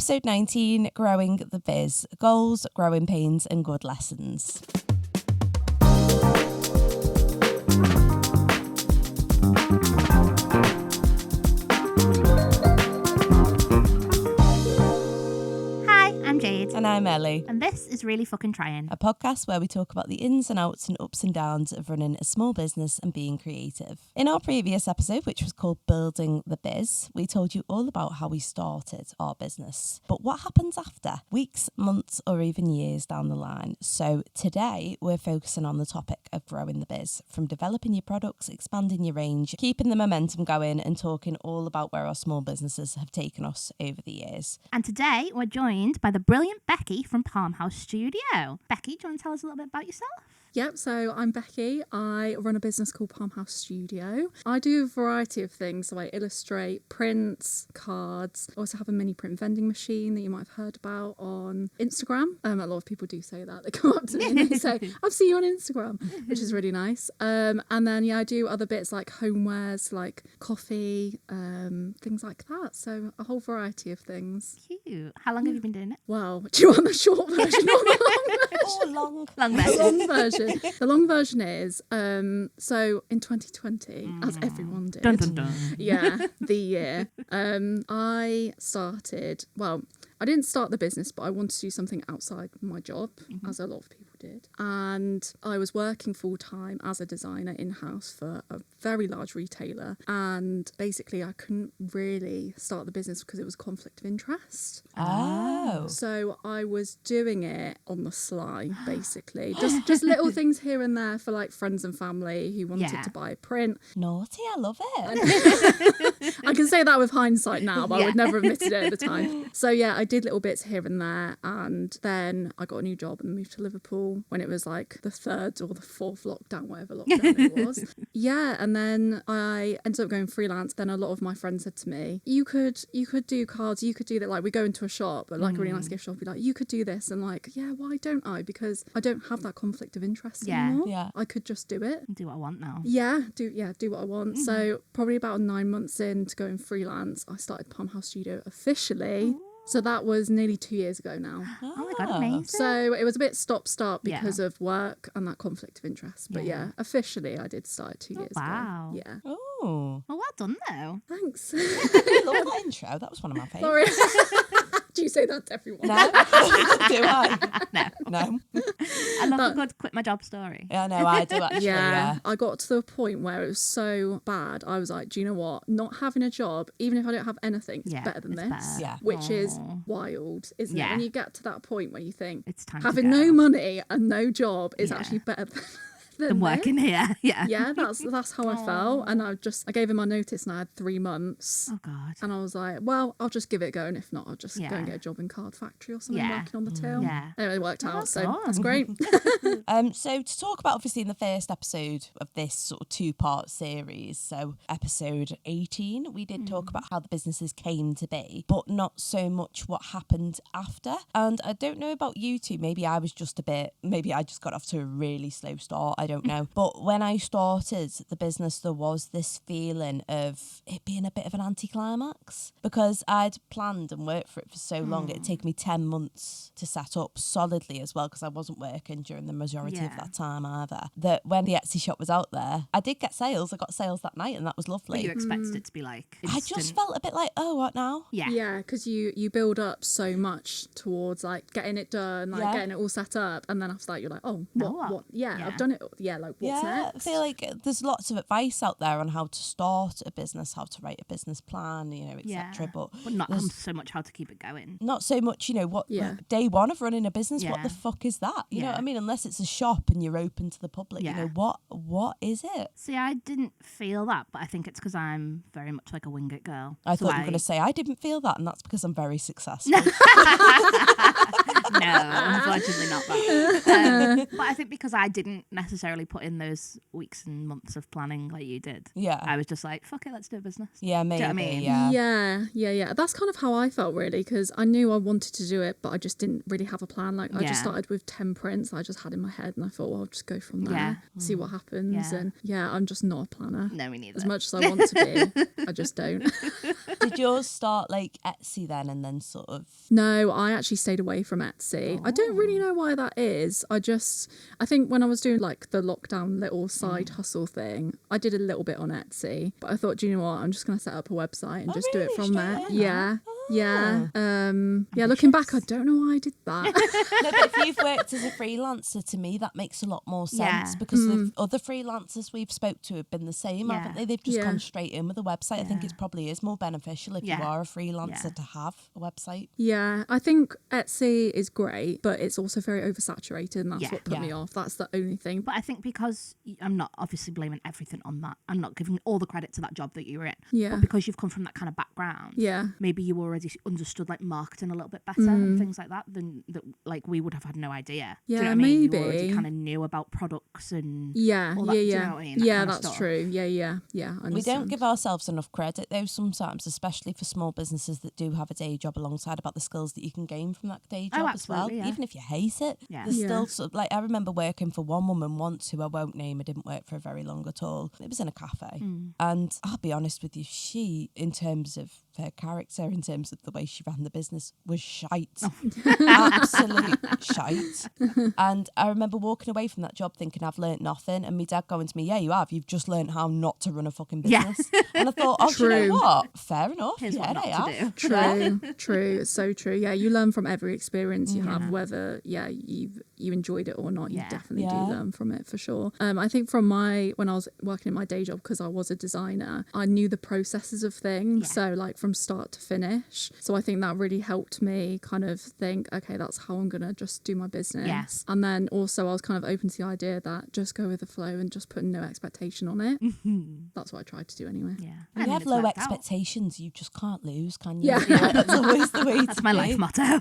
Episode 19, Growing the Biz. Goals, growing pains and good lessons. Jade. And I'm Ellie. And this is Really Fucking Trying, a podcast where we talk about the ins and outs and ups and downs of running a small business and being creative. In our previous episode, which was called Building the Biz, we told you all about how we started our business. But what happens after? Weeks, months, or even years down the line. So today, we're focusing on the topic of growing the biz, from developing your products, expanding your range, keeping the momentum going, and talking all about where our small businesses have taken us over the years. And today, we're joined by the brilliant Becci from Palm House Studio. Becci, do you want to tell us a little bit about yourself? Yep, so I'm Becci. I run a business called Palm House Studio. I do a variety of things. So I illustrate prints, cards. I also have a mini print vending machine that you might have heard about on Instagram. A lot of people do say that. They come up to me and they say, I've seen you on Instagram, which is really nice. And then, I do other bits like homewares, like coffee, things like that. So a whole variety of things. Cute. How long have you been doing it? Well, do you want the short version or the long version? Oh, long version. The long version. The long version is, so in 2020, as everyone did, dun, dun, dun. Yeah, the year, I started, well, I didn't start the business, but I wanted to do something outside my job, as a lot of people did. And I was working full time as a designer in-house for a very large retailer. And basically I couldn't really start the business because it was conflict of interest. Oh. So I was doing it on the sly, basically. Just little things here and there for like friends and family who wanted to buy a print. Naughty, I love it. I can say that with hindsight now, but I would never have admitted it at the time. So yeah, I did little bits here and there, and then I got a new job and moved to Liverpool when it was like the third or the fourth lockdown, whatever lockdown it was. Yeah, and then I ended up going freelance. Then a lot of my friends said to me, you could do cards, you could do that. Like we go into a shop, like a really nice gift shop, be like, you could do this, and like, yeah, why don't I? Because I don't have that conflict of interest anymore. Yeah. I could just do it. Do what I want now. Do what I want. So probably about 9 months into going freelance, I started Palm House Studio officially. So that was nearly 2 years ago now. Oh my God, amazing. So it was a bit stop-start because of work and that conflict of interest. But yeah, officially I did start 2 years wow. ago. Yeah. Oh. Well done though. Thanks. I love that intro. That was one of my favourites. Sorry. Do you say that to everyone? No. Do I? No. I love a good quit my job story. Yeah, no, I do actually, yeah. I got to the point where it was so bad. I was like, do you know what? Not having a job, even if I don't have anything, it's better than this. Better. Yeah. Which is wild, isn't it? When you get to that point where you think It's time having to go. no money and no job is actually better than working here. Yeah, that's how I felt. And I gave him my notice and I had 3 months. Oh God. And I was like, well, I'll just give it a go, and if not, I'll just go and get a job in Card Factory or something, working on the till. Yeah. Anyway, it worked out, so fun. that's great. So to talk about, obviously, in the first episode of this sort of 2-part series, so episode 18, we did talk about how the businesses came to be, but not so much what happened after. And I don't know about you two, maybe I just got off to a really slow start, I don't know. But when I started the business, there was this feeling of it being a bit of an anticlimax, because I'd planned and worked for it for so long. It'd take me 10 months to set up solidly as well, because I wasn't working during the majority of that time either. That when the Etsy shop was out there, I did get sales. I got sales that night, and that was lovely. But you expected it to be like instant. I just felt a bit like, oh, what now? Yeah, because you build up so much towards like getting it done, like getting it all set up, and then after that you're like, oh, what? Yeah, I've done it. Yeah, like what's next? I feel like there's lots of advice out there on how to start a business, how to write a business plan, etc. But not so much how to keep it going. Not so much, what day one of running a business, what the fuck is that? You know what I mean? Unless it's a shop and you're open to the public, what is it? See, I didn't feel that, but I think it's because I'm very much like a wing it girl. I thought you were going to say, I didn't feel that, and that's because I'm very successful. unfortunately not that. But I think because I didn't necessarily put in those weeks and months of planning like you did, I was just like, fuck it, let's do a business. Yeah, maybe. Do you know what I mean? Yeah. That's kind of how I felt, really, because I knew I wanted to do it, but I just didn't really have a plan. Like, I just started with 10 prints I just had in my head, and I thought, well, I'll just go from there, see what happens. And I'm just not a planner. No, me neither. As much as I want to be, I just don't. Did yours start like Etsy then, and then sort of? No, I actually stayed away from Etsy. I don't really know why that is. I think when I was doing like the lockdown little side hustle thing, I did a little bit on Etsy, but I thought, do you know what? I'm just going to set up a website and just do it from there. Looking back, I don't know why I did that. No, but if you've worked as a freelancer, to me that makes a lot more sense because the other freelancers we've spoke to have been the same, haven't they? They've just gone straight in with a website. I think it probably is more beneficial if you are a freelancer to have a website. Yeah, I think Etsy is great, but it's also very oversaturated, and that's what put me off. That's the only thing. But I think because I'm not obviously blaming everything on that, I'm not giving all the credit to that job that you were in. Yeah. But because you've come from that kind of background, maybe you already understood like marketing a little bit better and things like that than that. Like we would have had no idea. Yeah, do you know what maybe. I mean? You already kind of knew about products and all that, do you know what I mean? That's true. Yeah. I We don't give ourselves enough credit though sometimes, especially for small businesses that do have a day job alongside, about the skills that you can gain from that day job as well. Even if you hate it, there's still sort of, like, I remember working for one woman once who I won't name. I didn't work for her very long at all. It was in a cafe, and I'll be honest with you, she, in terms of her character, in terms of the way she ran the business, was shite. Absolute shite. And I remember walking away from that job thinking I've learnt nothing, and my dad going to me, yeah, you have, you've just learnt how not to run a fucking business. And I thought, oh, do you know what, fair enough. Here's what not to do. True, it's so true. Yeah, you learn from every experience you have, whether you enjoyed it or not. You definitely do learn from it, for sure. I think when I was working in my day job, because I was a designer, I knew the processes of things, so like from start to finish. So I think that really helped me kind of think, okay, that's how I'm gonna just do my business. And then also I was kind of open to the idea that just go with the flow and just put no expectation on it. That's what I tried to do anyway. When you have low expectations, you just can't lose, can you? That's always the way. That's my life motto.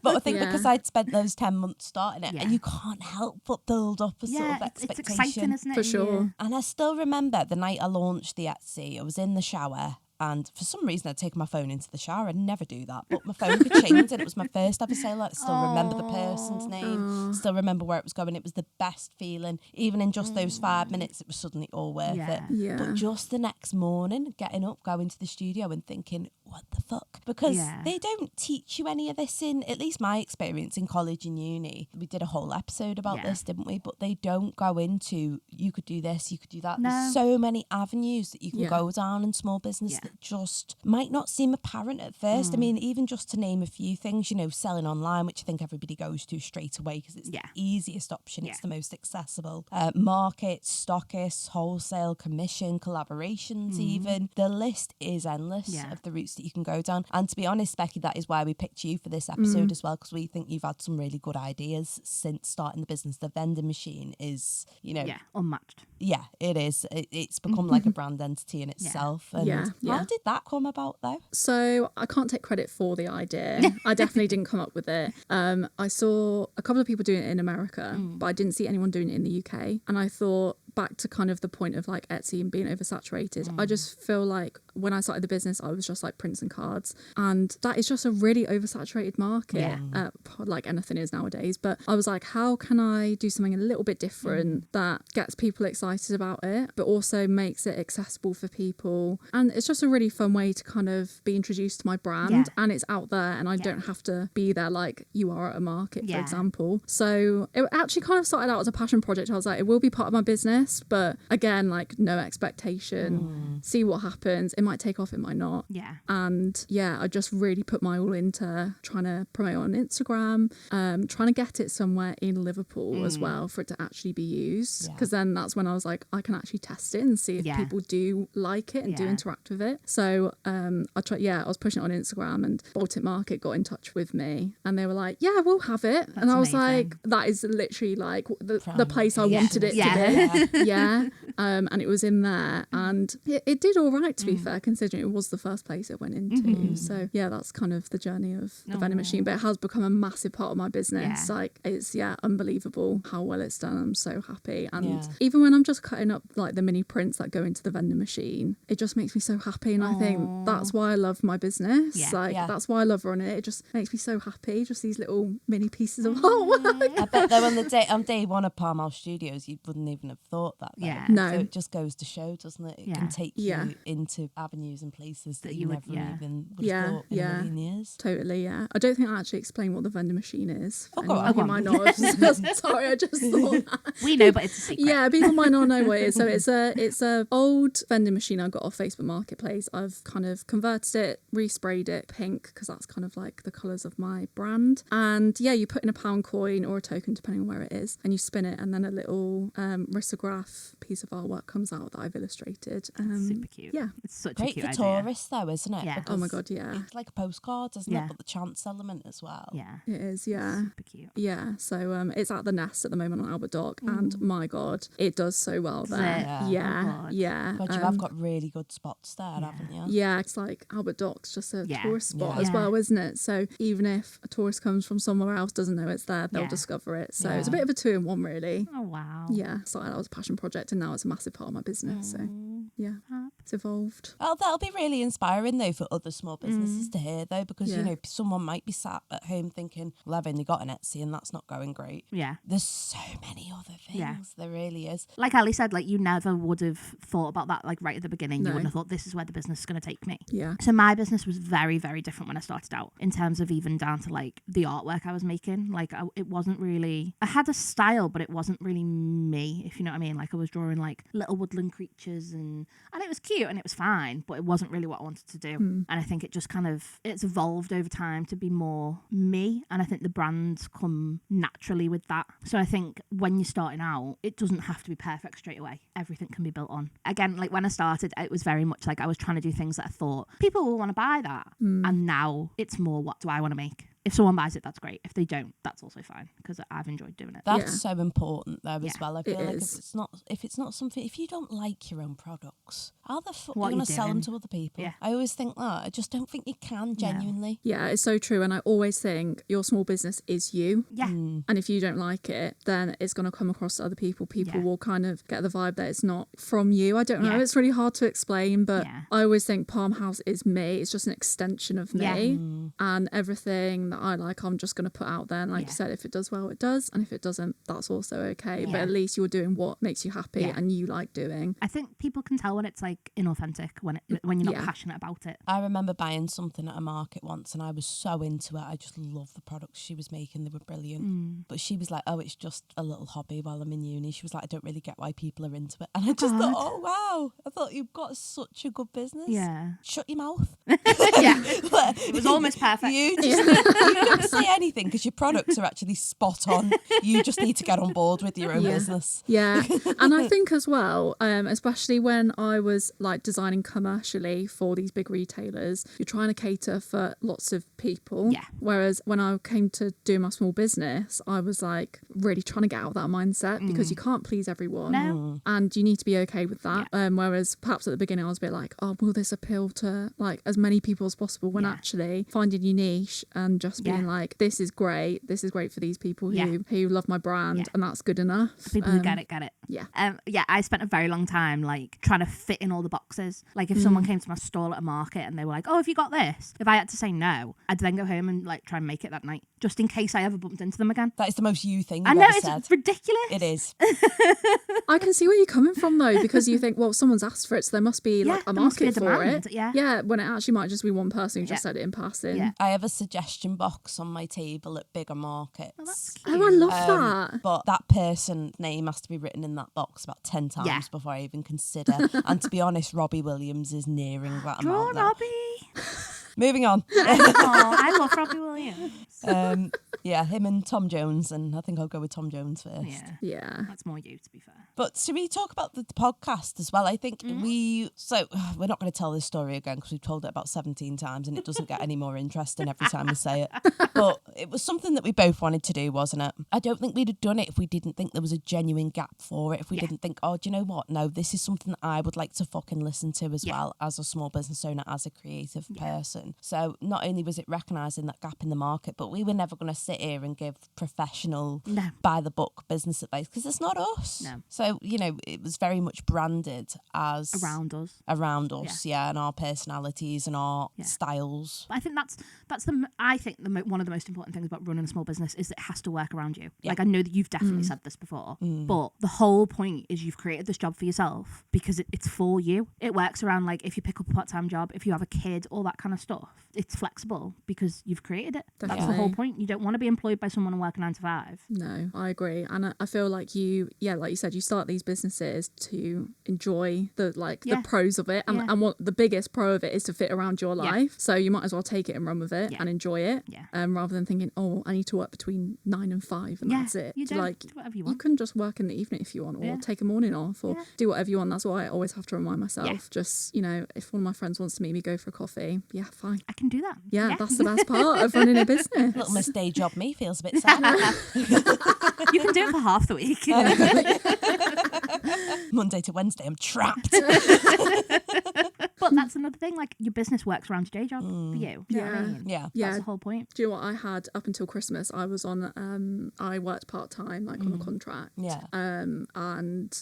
But I think because I'd spent those 10 months starting it, and you can't help but build up a sort of expectation. It's exciting, isn't it? For sure. And I still remember the night I launched the Etsy, I was in the shower, and for some reason I'd taken my phone into the shower. I'd never do that, but my phone had changed and it was my first ever sale. I still remember the person's name, still remember where it was going. It was the best feeling. Even in just those 5 minutes, it was suddenly all worth it. But just the next morning, getting up, going to the studio and thinking, what the fuck? Because they don't teach you any of this in, at least my experience, in college and uni. We did a whole episode about this, didn't we? But they don't go into, you could do this, you could do that. No. There's so many avenues that you can go down in small business that just might not seem apparent at first. I mean, even just to name a few things, selling online, which I think everybody goes to straight away because it's the easiest option. It's the most accessible. Markets, stockists, wholesale, commission, collaborations even. The list is endless of the routes that you can go down. And to be honest, Becky, that is why we picked you for this episode as well, because we think you've had some really good ideas since starting the business. The vending machine is, unmatched. Yeah, it is. It's become like a brand entity in itself. And how did that come about though? So I can't take credit for the idea. I definitely didn't come up with it. I saw a couple of people doing it in America, but I didn't see anyone doing it in the UK. And I thought, back to kind of the point of like Etsy and being oversaturated, I just feel like when I started the business, I was just like prints and cards, and that is just a really oversaturated market, like anything is nowadays. But I was like, how can I do something a little bit different that gets people excited about it, but also makes it accessible for people? And it's just a really fun way to kind of be introduced to my brand, and it's out there, and I don't have to be there like you are at a market, for example. So it actually kind of started out as a passion project. I was like, it will be part of my business, but again, like no expectation, see what happens. It might take off, it might not. And I just really put my all into trying to promote on Instagram, trying to get it somewhere in Liverpool as well for it to actually be used, because then that's when I was like, I can actually test it and see if people do like it and do interact with it. So I was pushing it on Instagram, and Baltic Market got in touch with me, and they were like, we'll have it. And I was like, that is literally like the place I wanted it to be. Yeah. And it was in there, and it did all right, to be fair, considering it was the first place it went into. So yeah, that's kind of the journey of the vending machine, but it has become a massive part of my business. Like, it's unbelievable how well it's done. I'm so happy. And even when I'm just cutting up like the mini prints that go into the vending machine, it just makes me so happy. And I think that's why I love my business. That's why I love running it. It just makes me so happy, just these little mini pieces of artwork. I bet though on day one of Palm House Studios, you wouldn't even have thought that. Though. Yeah. No. So it just goes to show, doesn't it? It can take you into avenues and places that you never even would have thought in a million years. Totally, yeah. I don't think I actually explained what the vending machine is. Go on. Might not. Sorry, I just thought that. We know, but it's a secret. Yeah, people might not know what it is. So it's a old vending machine I got off Facebook Marketplace. I've kind of converted it, resprayed it pink, because that's kind of like the colours of my brand. And yeah, you put in a pound coin or a token, depending on where it is, and you spin it, and then a little risograph piece of artwork comes out that I've illustrated. Super cute. Yeah. It's such Great a cute for idea. tourists though, isn't it? Yeah. Because oh my God, yeah. It's like a postcard, isn't it? But the chance element as well. Yeah. It is, yeah. Super cute. Yeah, so it's at the Nest at the moment on Albert Dock, and my God, it does so well there. Yeah. Yeah. God, you have got really good spots there, haven't you? Yeah, it's like Albert Dock's just a tourist spot as well, isn't it? So even if a tourist comes from somewhere else, doesn't know it's there, they'll discover it. So it's a bit of a 2-in-1, really. Oh, wow. Yeah, started out as a passion project, and now it's a massive part of my business. So yeah, it's evolved. Oh, that'll be really inspiring though for other small businesses to hear though, because you know someone might be sat at home thinking, well, I've only got an Etsy and that's not going great. Yeah. There's so many other things. Yeah. There really is. Like Ali said, like you never would have thought about that like right at the beginning. No. You wouldn't have thought this is where the business is going to take me. Yeah. So my business was very, very different when I started out, in terms of even down to like the artwork I was making. Like it wasn't really, I had a style, but it wasn't really me, if you know what I mean. Like I was drawing like little woodland creatures and it was cute and it was fine, but it wasn't really what I wanted to do. And I think it just kind of, it's evolved over time to be more me. And I think the brands come naturally with that. So I think when you're starting out, it doesn't have to be perfect straight away. Everything can be built on. Again, like when I started, it was very much like I was trying to do things that I thought people will want to buy that. And now it's more, what do I want to make? If someone buys it, that's great. If they don't, that's also fine, because I've enjoyed doing it. That's so important though as well. I feel like is. if it's not something, if you don't like your own products, how the fuck What are you going to you sell them doing? to other people? Yeah. I always think that. I just don't think you can genuinely. Yeah, it's so true. And I always think your small business is you. Yeah. And if you don't like it, then it's going to come across to other people. People will kind of get the vibe that it's not from you. I don't know. It's really hard to explain, but I always think Palm House is me. It's just an extension of me. And everything that I like, I'm just going to put out there. And like you said, if it does well, it does. And if it doesn't, that's also okay. But at least you're doing what makes you happy and you like doing. I think people can tell when it's like inauthentic, when you're not passionate about it. I remember buying something at a market once and I was so into it. I just loved the products she was making. They were brilliant. But she was like, oh, it's just a little hobby while I'm in uni. She was like, I don't really get why people are into it. And I just thought, oh, wow. I thought you've got such a good business. Yeah. Shut your mouth. It was almost perfect. You don't say anything because your products are actually spot on. You just need to get on board with your own business. Yeah. And I think as well, especially when I was like designing commercially for these big retailers, you're trying to cater for lots of people. Yeah. Whereas when I came to do my small business, I was like really trying to get out of that mindset because you can't please everyone. No. And you need to be okay with that. Yeah. Whereas perhaps at the beginning I was a bit like, oh, will this appeal to like as many people as possible, when actually finding your niche and just being like, this is great for these people who love my brand, and that's good enough. People who get it. Yeah. I spent a very long time like trying to fit in all the boxes. Like if someone came to my stall at a market and they were like, oh, have you got this? If I had to say no, I'd then go home and like try and make it that night, just in case I ever bumped into them again. That is the most you thing I you've know, ever it's said. ridiculous. It is. I can see where you're coming from though, because you think, well, someone's asked for it, so there must be like a there must be market a for demand. it. Yeah. When it actually might just be one person who just said it in passing. Yeah. I have a suggestion box on my table at bigger markets. Oh, that's cute. Oh, I love that. But that person's name has to be written in that box about 10 times before I even consider. And to be honest, Robbie Williams is nearing that Draw amount now. Robbie. Moving on. I love Robbie Williams. Yeah, him and Tom Jones, and I think I'll go with Tom Jones first. Yeah. That's more you, to be fair. But should we talk about the podcast as well? I think we're not going to tell this story again because we've told it about 17 times and it doesn't get any more interesting every time we say it. But it was something that we both wanted to do, wasn't it? I don't think we'd have done it if we didn't think there was a genuine gap for it. If we didn't think, oh, do you know what? No, this is something that I would like to fucking listen to as well as a small business owner, as a creative person. So not only was it recognising that gap in the market, but we were never going to sit here and give professional, by the book business advice because it's not us. No. So, you know, it was very much branded as Around us, and our personalities and our styles. I think one of the most important things about running a small business is that it has to work around you. Yeah. Like, I know that you've definitely said this before, but the whole point is you've created this job for yourself because it's for you. It works around, like, if you pick up a part-time job, if you have a kid, all that kind of stuff. It's flexible because you've created it. Definitely. That's the whole point. You don't want to be employed by someone and work 9 to 5. No, I agree. And I feel like like you said, you start these businesses to enjoy the pros of it. And what the biggest pro of it is to fit around your life. So you might as well take it and run with it and enjoy it. Yeah. Rather than thinking, oh, I need to work between 9 and 5 and that's it. You don't do whatever you want. You can just work in the evening if you want, or take a morning off, or do whatever you want. That's why I always have to remind myself. Yeah. Just, if one of my friends wants to meet me, go for a coffee, fine. I can do that. Yeah, that's the best part of running a business. Little Miss Day Job me feels a bit sad. You can do it for half the week. Monday to Wednesday, I'm trapped. But that's another thing, like, your business works around your day job for you. Do you know what I mean? Yeah. That's the whole point. Do you know what I had up until Christmas? I was on, I worked part-time, on a contract. Yeah. And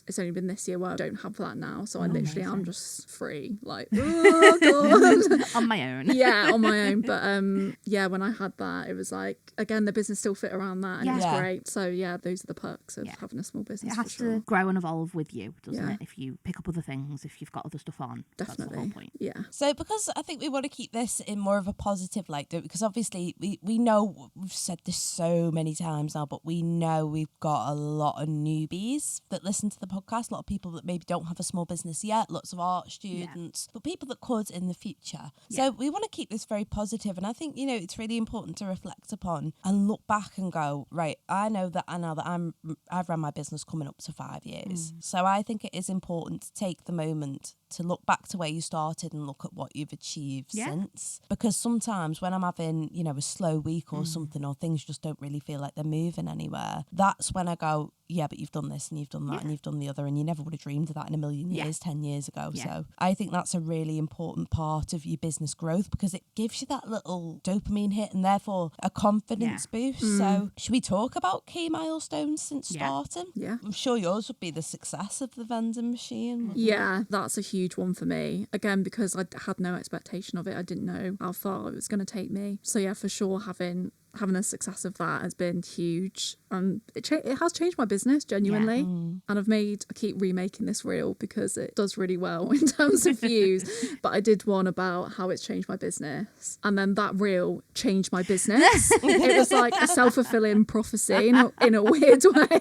it's only been this year where I don't have that now. So I literally am just free. Like, oh, God. On my own. Yeah, on my own. But when I had that, it was like, again, the business still fit around that and it was great. So yeah, those are the perks of having a small business. It has to grow and evolve with you, doesn't it? If you pick up other things, if you've got other stuff on. Definitely. That's the whole point. Yeah. So because I think we want to keep this in more of a positive light, because obviously we know, we've said this so many times now, but we know we've got a lot of newbies that listen to the podcast, a lot of people that maybe don't have a small business yet, lots of art students, but people that could in the future. So we want to keep this very positive, and I think, it's really important to reflect upon and look back and go, right, I know that I've run my business coming up to 5 years. So I think it is important to take the moment to look back to where you started and look at what you've achieved since. Because sometimes when I'm having, a slow week or something, or things just don't really feel like they're moving anywhere, that's when I go, yeah, but you've done this and you've done that and you've done the other, and you never would have dreamed of that in a million years, 10 years ago. So I think that's a really important part of your business growth, because it gives you that little dopamine hit and therefore a confidence boost. So should we talk about key milestones since starting? Yeah. I'm sure yours would be the success of the vending machine. Yeah, that's a huge one for me. Again, because I had no expectation of it. I didn't know how far it was going to take me. So yeah, for sure, having the success of that has been huge, and it has changed my business genuinely. And I keep remaking this reel because it does really well in terms of views, but I did one about how it's changed my business, and then that reel changed my business. It was like a self-fulfilling prophecy in a weird way.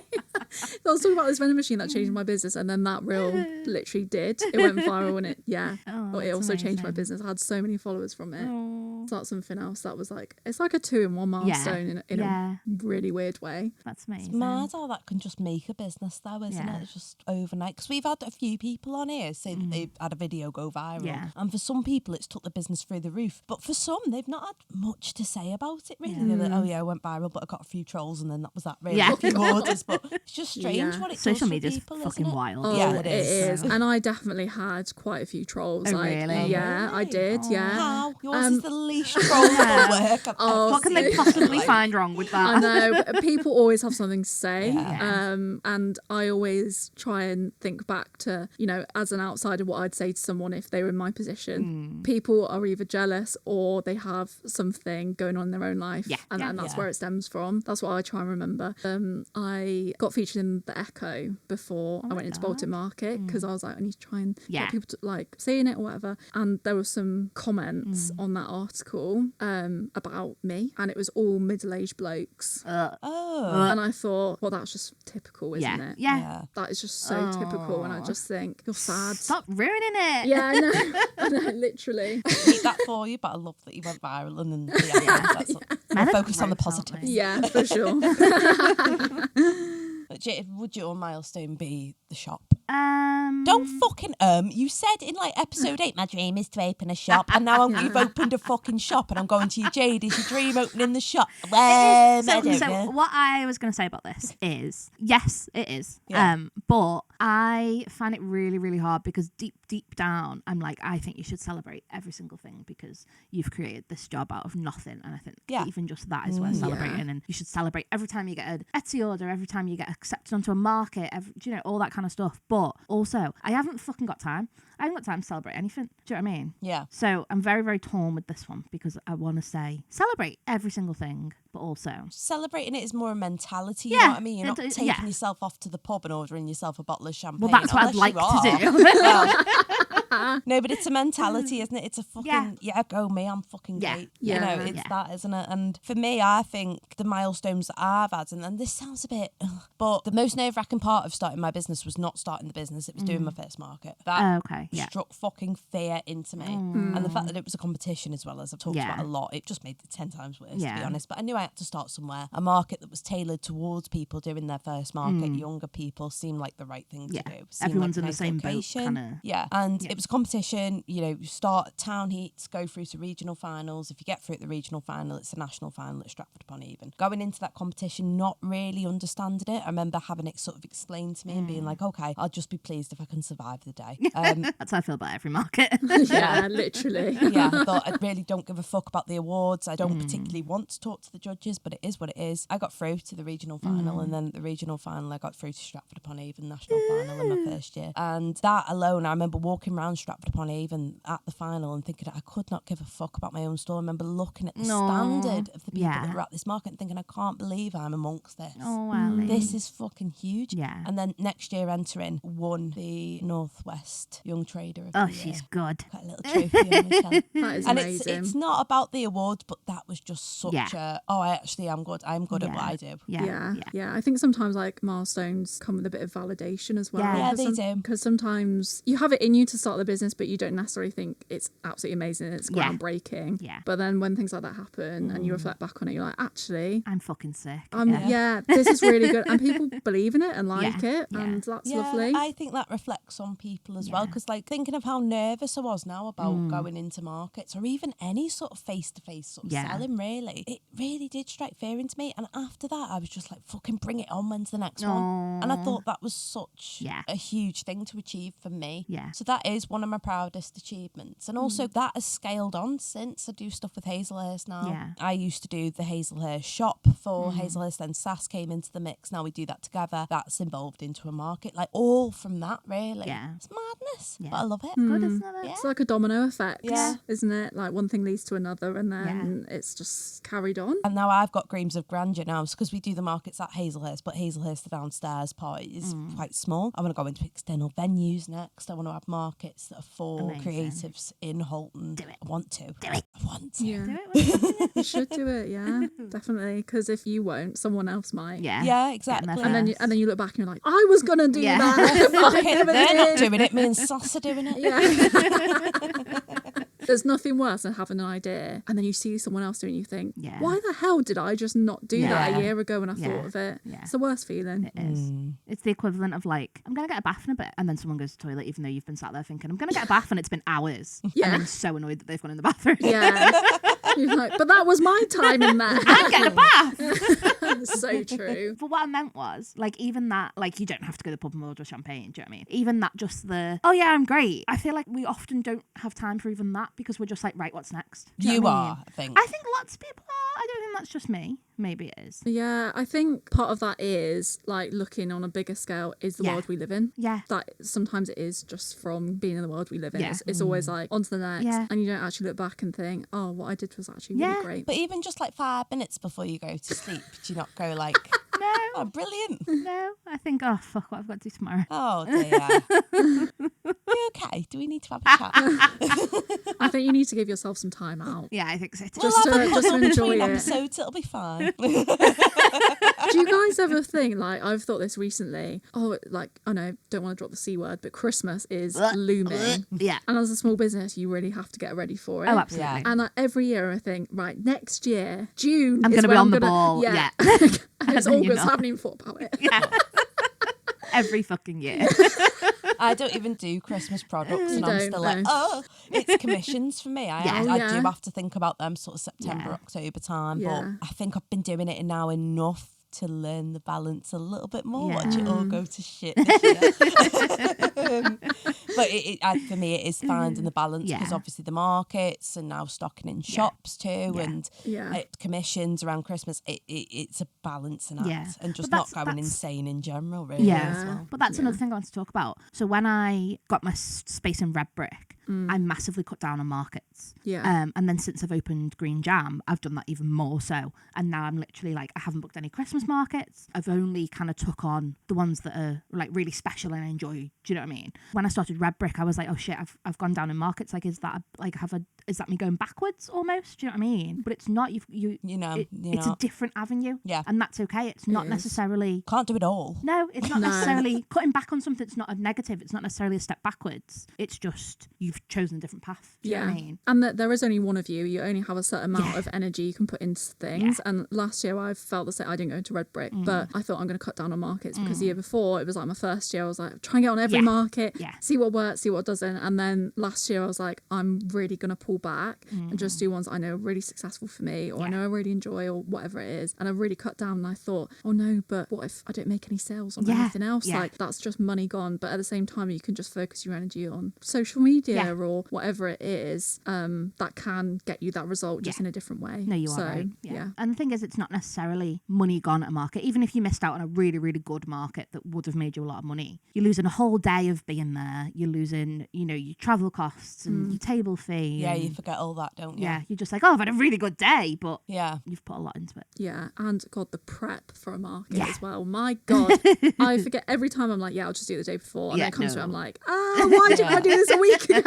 So I was talking about this vending machine that changed my business, and then that reel literally did. It went viral, and it also changed my business. I had so many followers from it. So that's something else that was like, it's like a 2-in-1 milestone in a really weird way. That's amazing. It's mad how that can just make a business though, isn't it? It's just overnight. Because we've had a few people on here say that they've had a video go viral. Yeah. And for some people it's took the business through the roof. But for some, they've not had much to say about it really. They're like, oh yeah, I went viral, but I got a few trolls and then that was that really. A few orders. But it's just strange what it Social does media's for people, fucking isn't it? wild. Oh, Yeah, it is. And I definitely had quite a few trolls. Oh, really? Yeah, I did. Yeah. How? Yours is the least trollable work I've ever What can seen. they possibly find wrong with that? I know, but people always have something to say. And I always try and think back to, as an outsider, what I'd say to someone if they were in my position. People are either jealous or they have something going on in their own life. And that's where it stems from. That's what I try and remember. I got featured in the Echo before I went into Bolton Market, because I was like, I need to try and get people to like seeing it or whatever. And there were some comments on that article about me, and it was all middle-aged blokes. Oh. And I thought, well, that's just typical, isn't it? Yeah. That is just so typical, and I just think, you're sad. Stop ruining it. Yeah, I know. I know, literally. Hate that for you, but I love that you went viral and then we'll focus on the positives. Yeah, for sure. Would your milestone be the shop? Um, Don't fucking you said in like episode 8 my dream is to open a shop, and now you've opened a fucking shop and I'm going to you, Jade, is your dream opening the shop? I don't know. What I was going to say about this is, yes, it is. Yeah. But I find it really, really hard because deep down, I'm like, I think you should celebrate every single thing because you've created this job out of nothing. And I think even just that is worth celebrating. And you should celebrate every time you get an Etsy order, every time you get accepted onto a market, all that kind of stuff. But also, I haven't fucking got time. I haven't got time to celebrate anything. Do you know what I mean? Yeah. So I'm very, very torn with this one because I want to say celebrate every single thing, but also celebrating it is more a mentality. You know what I mean? You're not taking yourself off to the pub and ordering yourself a bottle of champagne. Well, that's what I'd like to do. No, but it's a mentality, isn't it? It's a fucking go me, I'm fucking great. You know, it's that, isn't it? And for me, I think the milestones that I've had, and this sounds a bit, but the most nerve-wracking part of starting my business was not starting the business; it was doing my first market. That struck fucking fear into me, and the fact that it was a competition as well, as I've talked about a lot, it just made it 10 times worse, to be honest. But I knew I had to start somewhere. A market that was tailored towards people doing their first market, younger people, seemed like the right thing to do. Everyone's like in the same boat, kind of. Yeah, and it was a competition. You know, you start at town heats, go through to regional finals. If you get through at the regional final, it's the national final at Stratford-upon-Avon. Going into that competition, not really understanding it. I remember having it sort of explained to me and being like, okay, I'll just be pleased if I can survive the day. That's how I feel about every market. Yeah, literally. Yeah, I thought I really don't give a fuck about the awards. I don't particularly want to talk to the judges, but it is what it is. I got through to the regional final, and then at the regional final, I got through to Stratford-upon-Avon national final in my first year. And that alone, I remember walking around Stratford-upon-Avon at the final and thinking I could not give a fuck about my own store. I remember looking at the standard of the people that were at this market and thinking, I can't believe I'm amongst this. This is fucking huge. Yeah. And then next year entering, won the Northwest Young Trader of the Year. She's good. Got a little trophy on my shelf. That is And amazing. it's not about the awards, but that was just such a, I actually am good. I'm good at what I do. Yeah. I think sometimes like milestones come with a bit of validation as well. Yeah, they do. Because sometimes you have it in you to start the business, but you don't necessarily think it's absolutely amazing. It's groundbreaking. Yeah. But then when things like that happen and you reflect back on it, you're like, actually, I'm fucking sick. This is really good. And people believe in it and like it. And that's lovely. I think that reflects on people as well. Because like thinking of how nervous I was now about going into markets or even any sort of face-to-face sort of selling, really. It really did strike fear into me. And after that, I was just like, fucking bring it on. When's the next one? And I thought that was such a huge thing to achieve for me. Yeah. So that is one of my proudest achievements. And also that has scaled on since I do stuff with Hazelhurst now. Yeah. I used to do the Hazelhurst shop for Hazelhurst, then SAS came into the mix. Now we do that together. That's involved into a market. Like all from that, really. Yeah. It's madness. But I love it. Good, isn't it? It's like a domino effect, Yeah. isn't it? Like one thing leads to another and then it's just carried on. And now I've got Dreams of Grandeur now because we do the markets at Hazelhurst, but Hazelhurst, the downstairs part, is quite small. I want to go into external venues next. I want to have markets that are for creatives in Holton. Do it. I want to. Do it. I want to. Yeah. Do it. You should do it, yeah, definitely. Because if you won't, someone else might. Yeah. Yeah, exactly. And then you look back and you're like, I was gonna do that. Fuck it, they're not doing it. Me and Sass are doing it. Yeah. There's nothing worse than having an idea and then you see someone else doing it and you think, why the hell did I just not do that a year ago when I thought of it? Yeah. It's the worst feeling. It is. It's the equivalent of like, I'm going to get a bath in a bit. And then someone goes to the toilet even though you've been sat there thinking, I'm going to get a bath and it's been hours. Yeah. And then so annoyed that they've gone in the bathroom. Yeah. You're like, but that was my time in there. I'm getting a bath. So true. But what I meant was, like, even that, like, you don't have to go to the pub and order champagne, do you know what I mean? Even that, just the, oh yeah, I'm great. I feel like we often don't have time for even that because we're just like, right, what's next? Do You know what I are, mean? I think. I think lots of people are. I don't think that's just me. Maybe it is. Yeah, I think part of that is like looking on a bigger scale is the world we live in. Yeah. That sometimes it is just from being in the world we live in. Yeah. It's always like on to the next. Yeah. And you don't actually look back and think, oh, what I did was actually really great. But even just like 5 minutes before you go to sleep, do you not go like, Oh, brilliant. No, I think, oh, fuck, what I've got to do tomorrow. Oh, dear. You okay? Do we need to have a chat? I think you need to give yourself some time out. Yeah, I think so too. Just to enjoy between it. episodes, it'll be fine. Do you guys ever think, like, I've thought this recently, like, I know, don't want to drop the C word, but Christmas is looming. Yeah. And as a small business, you really have to get ready for it. Oh, absolutely. Yeah. And like, every year I think, right, next year, June, I'm is going to be when on the gonna- ball. Yeah. And it's And then you're August, I not. haven't even thought about it. Yeah. Every fucking year. I don't even do Christmas products, and I'm don't, still like, no. oh, it's commissions for me. Yeah. I Yeah. do have to think about them sort of September, Yeah. October time, Yeah. but I think I've been doing it now enough to learn the balance a little bit more. Yeah. Watch it all go to shit this year. But for me, it is finding the balance because Yeah. obviously the markets and now stocking in shops too, and Yeah. commissions around Christmas. It's a balancing act, Yeah. and just But not that's- going that's- insane in general, really. Yeah. As well. But that's another thing I want to talk about. So when I got my space in Red Brick, I massively cut down on markets. Yeah. And then since I've opened Green Jam, I've done that even more so. And now I'm literally like, I haven't booked any Christmas markets. I've only kind of took on the ones that are like really special and I enjoy. Do you know what I mean? When I started Red Brick, I was like, oh shit, I've gone down in markets. Like, is that me going backwards almost? Do you know what I mean? But it's not. It's a different avenue. Yeah. And that's okay. It's not is. necessarily. Can't do it all. No, it's not No. necessarily cutting back on something. It's not a negative. It's not necessarily a step backwards. It's just you've chosen a different path. Do you know what I mean? And that there is only one of you. You only have a certain amount of energy you can put into things. Yeah. And last year I felt the same. I didn't go into Red Brick, but I thought I'm going to cut down on markets because the year before it was like my first year. I was like, try and get on every market, see what works, see what doesn't. And then last year I was like, I'm really going to pull back and just do ones I know are really successful for me, or I know I really enjoy, or whatever it is. And I really cut down. And I thought, oh no, but what if I don't make any sales on anything else? Yeah. Like, that's just money gone. But at the same time, you can just focus your energy on social media or whatever it is that can get you that result just in a different way. No, you are right. Yeah. And the thing is, it's not necessarily money gone at a market. Even if you missed out on a really, really good market that would have made you a lot of money, you're losing a whole day of being there. You're losing, your travel costs and your table fee. Yeah, and, you forget all that, don't you? Yeah, you're just like, oh, I've had a really good day, but Yeah. you've put a lot into it. Yeah, and God, the prep for a market as well. My God, I forget every time. I'm like, I'll just do it the day before, and then it comes to it, I'm like, why didn't I do this a week ago?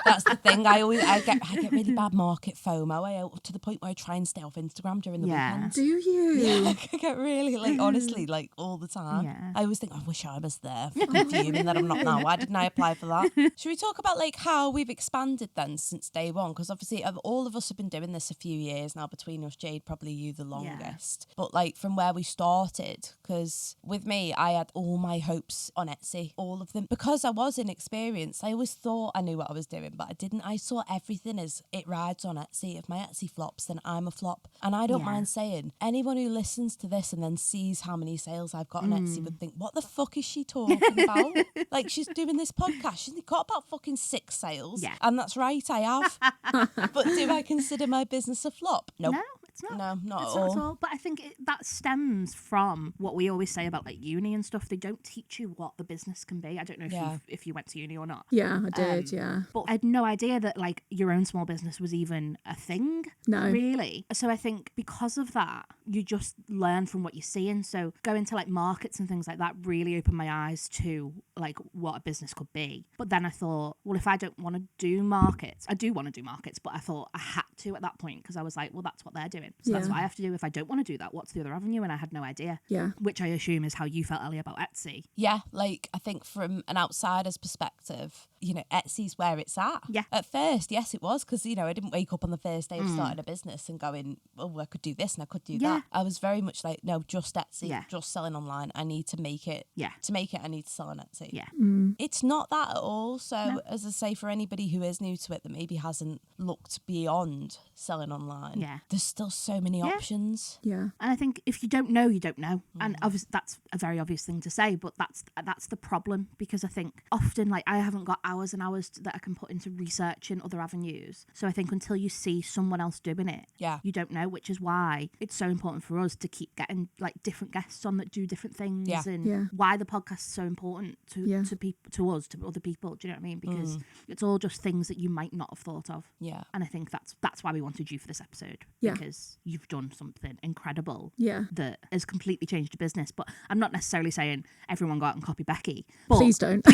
That's the thing. I get really bad market FOMO to the point where I try and stay off Instagram during the weekends. Do you? Yeah, I get really honestly all the time. Yeah. I always think I wish I was there. I'm fuming that I'm not now. Why didn't I apply for that? Should we talk about how we've expanded then since day one? Because obviously all of us have been doing this a few years now between us. Jade, probably you the longest. But from where we started, because with me, I had all my hopes on Etsy, all of them. Because I was inexperienced, I always thought I knew what I was doing, but I didn't. I saw everything as it rides on Etsy. If my Etsy flops, then I'm a flop. And I don't mind saying, anyone who listens to this and then sees how many sales I've got on Etsy would think, what the fuck is she talking about? She's doing this podcast. She's got about fucking 6 sales. Yeah. And that's right, I have. But do I consider my business a flop? Nope. No, it's not. No, not It's at not all. at all. But I think that stems from what we always say about uni and stuff. They don't teach you what the business can be. I don't know if you went to uni or not. Yeah, I did. Yeah. But I had no idea that your own small business was even a thing. No. Really. So I think because of that, you just learn from what you're seeing. So going to markets and things like that really opened my eyes to what a business could be. But then I thought, well, if I don't want to do markets, I do want to do markets, but I thought I had to at that point because I was like, well, that's what they're doing. So that's what I have to do. If I don't want to do that, what's the other avenue? And I had no idea. Yeah. Which I assume is how you felt, Ellie, about Etsy. Yeah, I think from an outsider's perspective, Etsy's where it's at. Yeah. At first, yes, it was, because, I didn't wake up on the first day of starting a business and going, oh, I could do this and I could do that. I was very much like, no, just Etsy, just selling online. I need to make it. Yeah. To make it, I need to sell on Etsy. Yeah. It's not that at all. So, as I say, for anybody who is new to it that maybe hasn't looked beyond selling online, there's still so many options. Yeah. And I think if you don't know, you don't know. And obviously that's a very obvious thing to say, but that's the problem, because I think often I haven't got hours and hours that I can put into researching other avenues. So I think until you see someone else doing it, you don't know, which is why it's so important for us to keep getting like different guests on that do different things, and why the podcast is so important to people, to us, to other people. Do you know what I mean? Because it's all just things that you might not have thought of. Yeah. And I think that's why we wanted you for this episode, because you've done something incredible that has completely changed your business. But I'm not necessarily saying everyone go out and copy Becci. But Please don't.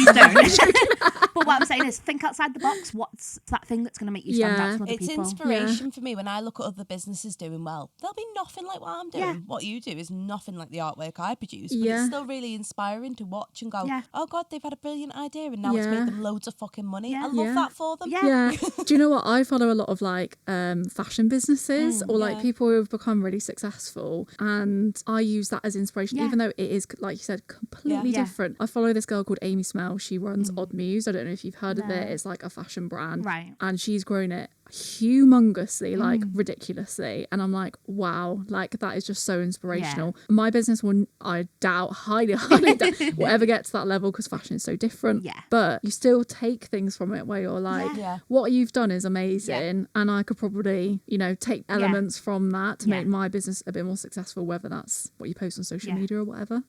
But what I'm saying is, think outside the box. What's that thing that's going to make you stand out from other it's people? inspiration for me when I look at other businesses doing well. They'll be nothing like what I'm doing. Yeah. What you do is nothing like the artwork I produce, but it's still really inspiring to watch and go, oh God, they've had a brilliant idea and now it's made them loads of fucking money. I love that for them. Yeah. Do you know what? I follow a lot of like fashion businesses or like people who have become really successful, and I use that as inspiration, even though it is, like you said, completely different. I follow this girl called Amy Smell. She runs Odd Muse. I don't know if you've heard of it. It's like a fashion brand. Right. And she's grown it humongously, like ridiculously, and I'm like, wow, like that is just so inspirational. My business will, I doubt, highly doubt will ever get to that level, because fashion is so different, but you still take things from it where you're like, what you've done is amazing, and I could probably, you know, take elements from that to make my business a bit more successful, whether that's what you post on social media or whatever.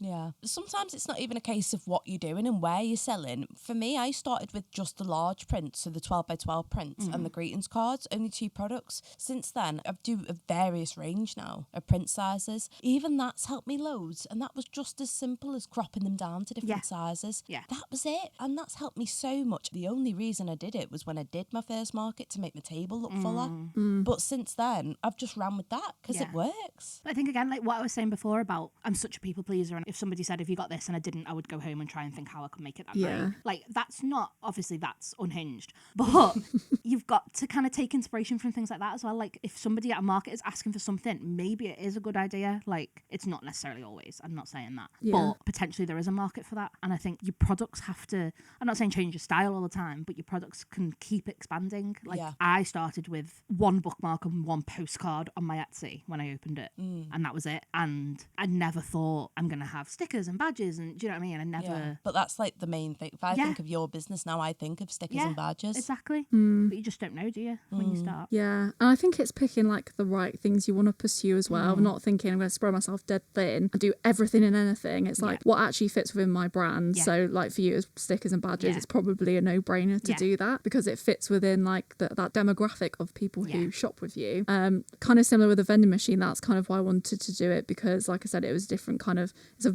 Sometimes it's not even a case of what you're doing and where you're selling. For me, I started with just the large prints, so the 12 by 12 prints and the greetings cards, only 2 products. Since then, I do a various range now of print sizes. Even that's helped me loads, and that was just as simple as cropping them down to different sizes. That was it, and that's helped me so much. The only reason I did it was when I did my first market to make my table look fuller. But since then, I've just ran with that because it works. I think, again, like what I was saying before about, I'm such a people pleaser, and if somebody said, have you got this, and I didn't, I would go home and try and think how I could make it that way. Like, that's not, obviously that's unhinged, but you've got to kind of take inspiration from things like that as well. Like, if somebody at a market is asking for something, maybe it is a good idea. Like, it's not necessarily always, I'm not saying that, but potentially there is a market for that. And I think your products have to, I'm not saying change your style all the time, but your products can keep expanding. Like, I started with 1 bookmark and 1 postcard on my Etsy when I opened it, and that was it. And I never thought I'm gonna have stickers and badges, and do you know what I mean? I never. But that's like the main thing. If I think of your business now, I think of stickers and badges. Exactly. But you just don't know, do you, when you start? Yeah, and I think it's picking like the right things you want to pursue as well. Not thinking I'm going to spread myself dead thin and do everything and anything. It's like what actually fits within my brand. So like for you as stickers and badges, it's probably a no-brainer to do that, because it fits within like that demographic of people who shop with you. Kind of similar with the vending machine. That's kind of why I wanted to do it, because like I said, it was different kind of, it's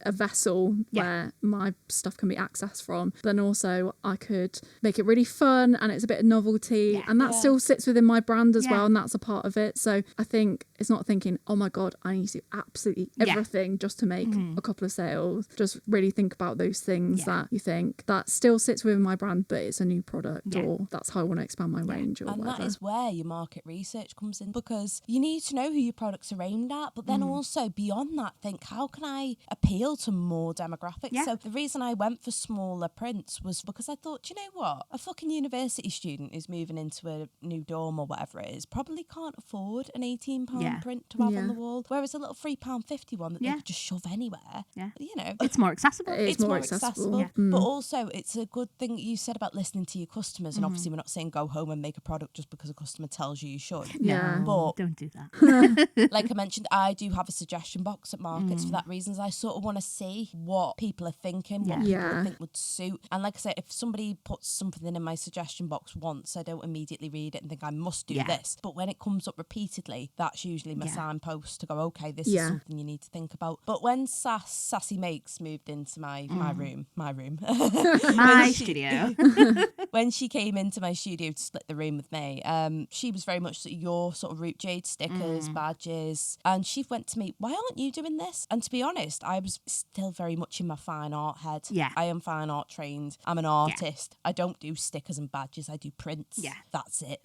a vessel where my stuff can be accessed from. But then also I could make it really fun, and it's a bit of novelty, and that still sits within my brand as well, and that's a part of it. So I think it's not thinking, oh my God, I need to do absolutely everything just to make a couple of sales. Just really think about those things that you think that still sits within my brand, but it's a new product, or that's how I want to expand my range, or and whatever. that is where your market research comes in, because you need to know who your products are aimed at, but then also beyond that, think, how can I appeal to more demographics? So the reason I went for smaller prints was because I thought, you know what, a fucking university student who's moving into a new dorm or whatever it is probably can't afford an £18 print to have on the wall, whereas a little £3.50 one that they could just shove anywhere, you know, it's more accessible. It's more accessible. But also it's a good thing that you said about listening to your customers, and obviously we're not saying go home and make a product just because a customer tells you should. But don't do that. like I mentioned, I do have a suggestion box at markets for that reason. I sort of want to see what people are thinking, what people think would suit. And like I said, if somebody puts something in my suggestion box once, I don't immediately read it and think I must do this. But when it comes up repeatedly, that's usually my signpost to go, okay, this is something you need to think about. But when Sassy Makes moved into my room, my studio, when she came into my studio to split the room with me, she was very much your sort of route, Jade, stickers, badges, and she went to me, why aren't you doing this? And to be honest, I was still very much in my fine art head. I am fine art trained. I'm an artist. I don't do stickers and badges. I do prints. That's it.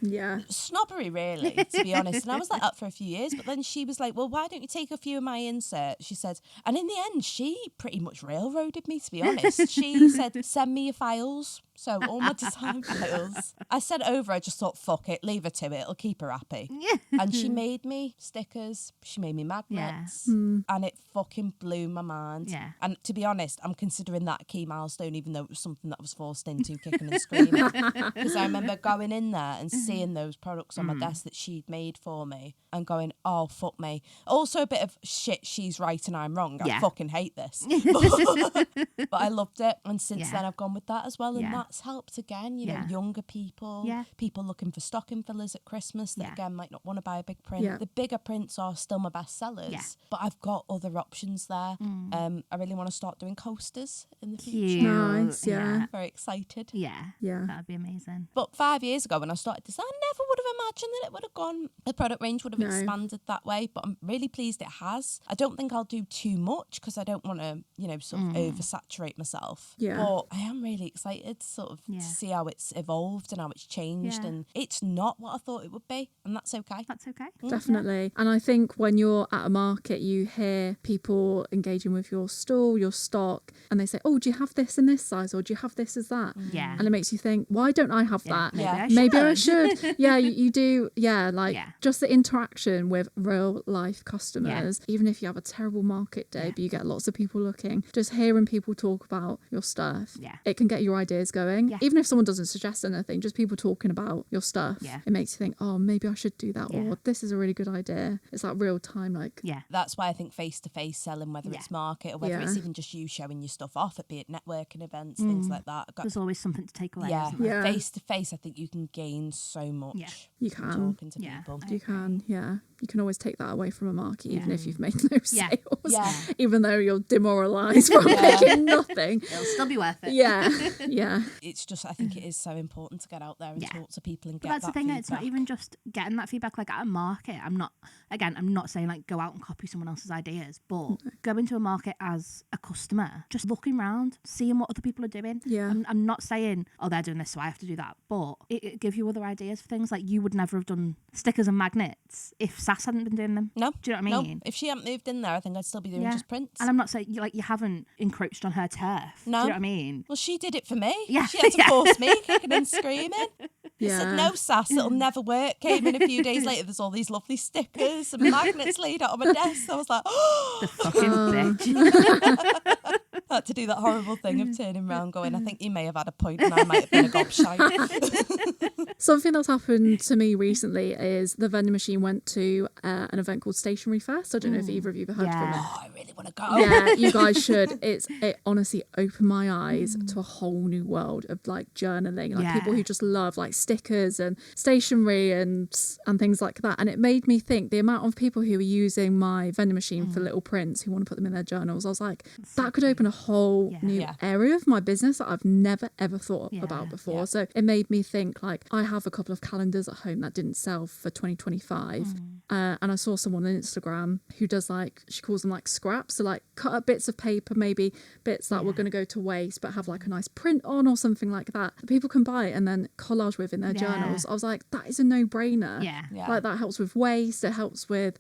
Snobbery, really, to be honest. And I was like that for a few years, but then she was like, well, why don't you take a few of my inserts? She said, and in the end, she pretty much railroaded me, to be honest. She said, send me your files. So all my design files, I sent over. I just thought, fuck it, leave her to it. It'll keep her happy. And she made me stickers. She made me magnets, and it fucking blew my mind. mind. Yeah. And to be honest, I'm considering that a key milestone, even though it was something that I was forced into, kicking and screaming. Because I remember going in there and seeing those products on my desk that she'd made for me and going, oh, fuck me. Also a bit of shit, she's right and I'm wrong. I fucking hate this. But I loved it. And since then I've gone with that as well. And that's helped again, you know, younger people, people looking for stocking fillers at Christmas that again might not want to buy a big print. The bigger prints are still my best sellers, but I've got other options there. I really want to start doing coasters in the future. Nice, yeah. Very excited. Yeah. That'd be amazing. But 5 years ago when I started this, I never would have imagined that it would have gone, the product range would have expanded that way. But I'm really pleased it has. I don't think I'll do too much because I don't want to, you know, sort of oversaturate myself. Yeah. But I am really excited sort of to see how it's evolved and how it's changed. And it's not what I thought it would be. And that's okay. That's okay. Definitely. And I think when you're at a market, you hear people engaging with your stall, your stock, and they say, oh, do you have this in this size? Or do you have this as that? Yeah. And it makes you think, why don't I have that? Maybe I should. Yeah, you do. Yeah, like just the interaction with real life customers, even if you have a terrible market day, but you get lots of people looking, just hearing people talk about your stuff, it can get your ideas going. Yeah. Even if someone doesn't suggest anything, just people talking about your stuff, it makes you think, oh, maybe I should do that, or this is a really good idea. It's like real time, like that's why I think face-to-face selling, whether it's market or whether it's even just you showing your stuff off, be it networking events, things like that. There's always something to take away. Face-to-face, I think you can gain so much. You can. Talking to people. You can, you can always take that away from a market, even if you've made no sales, even though you're demoralised from making nothing. It'll still be worth it. Yeah. It's just, I think it is so important to get out there and talk to people and get that's that the thing. feedback. It's not even just getting that feedback. Like at a market, I'm not saying like go out and copy someone else's ideas, but go into a market as a customer, just looking around, seeing what other people are doing. I'm not saying, oh, they're doing this, so I have to do that, but it gives you other ideas for things. Like you would never have done stickers and magnets if Sass hadn't been doing them. No. Do you know what I mean? No. If she hadn't moved in there, I think I'd still be doing just prints. And I'm not saying you haven't encroached on her turf. No. Do you know what I mean? Well, she did it for me. Yeah. She had to force me, kicking and screaming. I said, no, Sass, it'll never work. Came in a few days later, there's all these lovely stickers and magnets laid out on my desk. I was like, oh. The fucking bitch. I had to do that horrible thing of turning around going, I think you may have had a point and I might have been a gobshite. Something that's happened to me recently is the vending machine went to an event called Stationery Fest. I don't know if either of you have heard from it. Oh, I really want to go. Yeah, you guys should. It honestly opened my eyes to a whole new world of like journaling, like people who just love like stickers and stationery and things like that. And it made me think the amount of people who are using my vending machine for little prints who want to put them in their journals. I was like, that could open a whole new area of my business that I've never ever thought about before. So it made me think like I have a couple of calendars at home that didn't sell for 2025. And I saw someone on Instagram who does like, she calls them like scraps. So like cut up bits of paper, maybe bits that were going to go to waste, but have like a nice print on or something like that. People can buy it and then collage with in their journals. I was like, that is a no-brainer. Like that helps with waste. It helps with,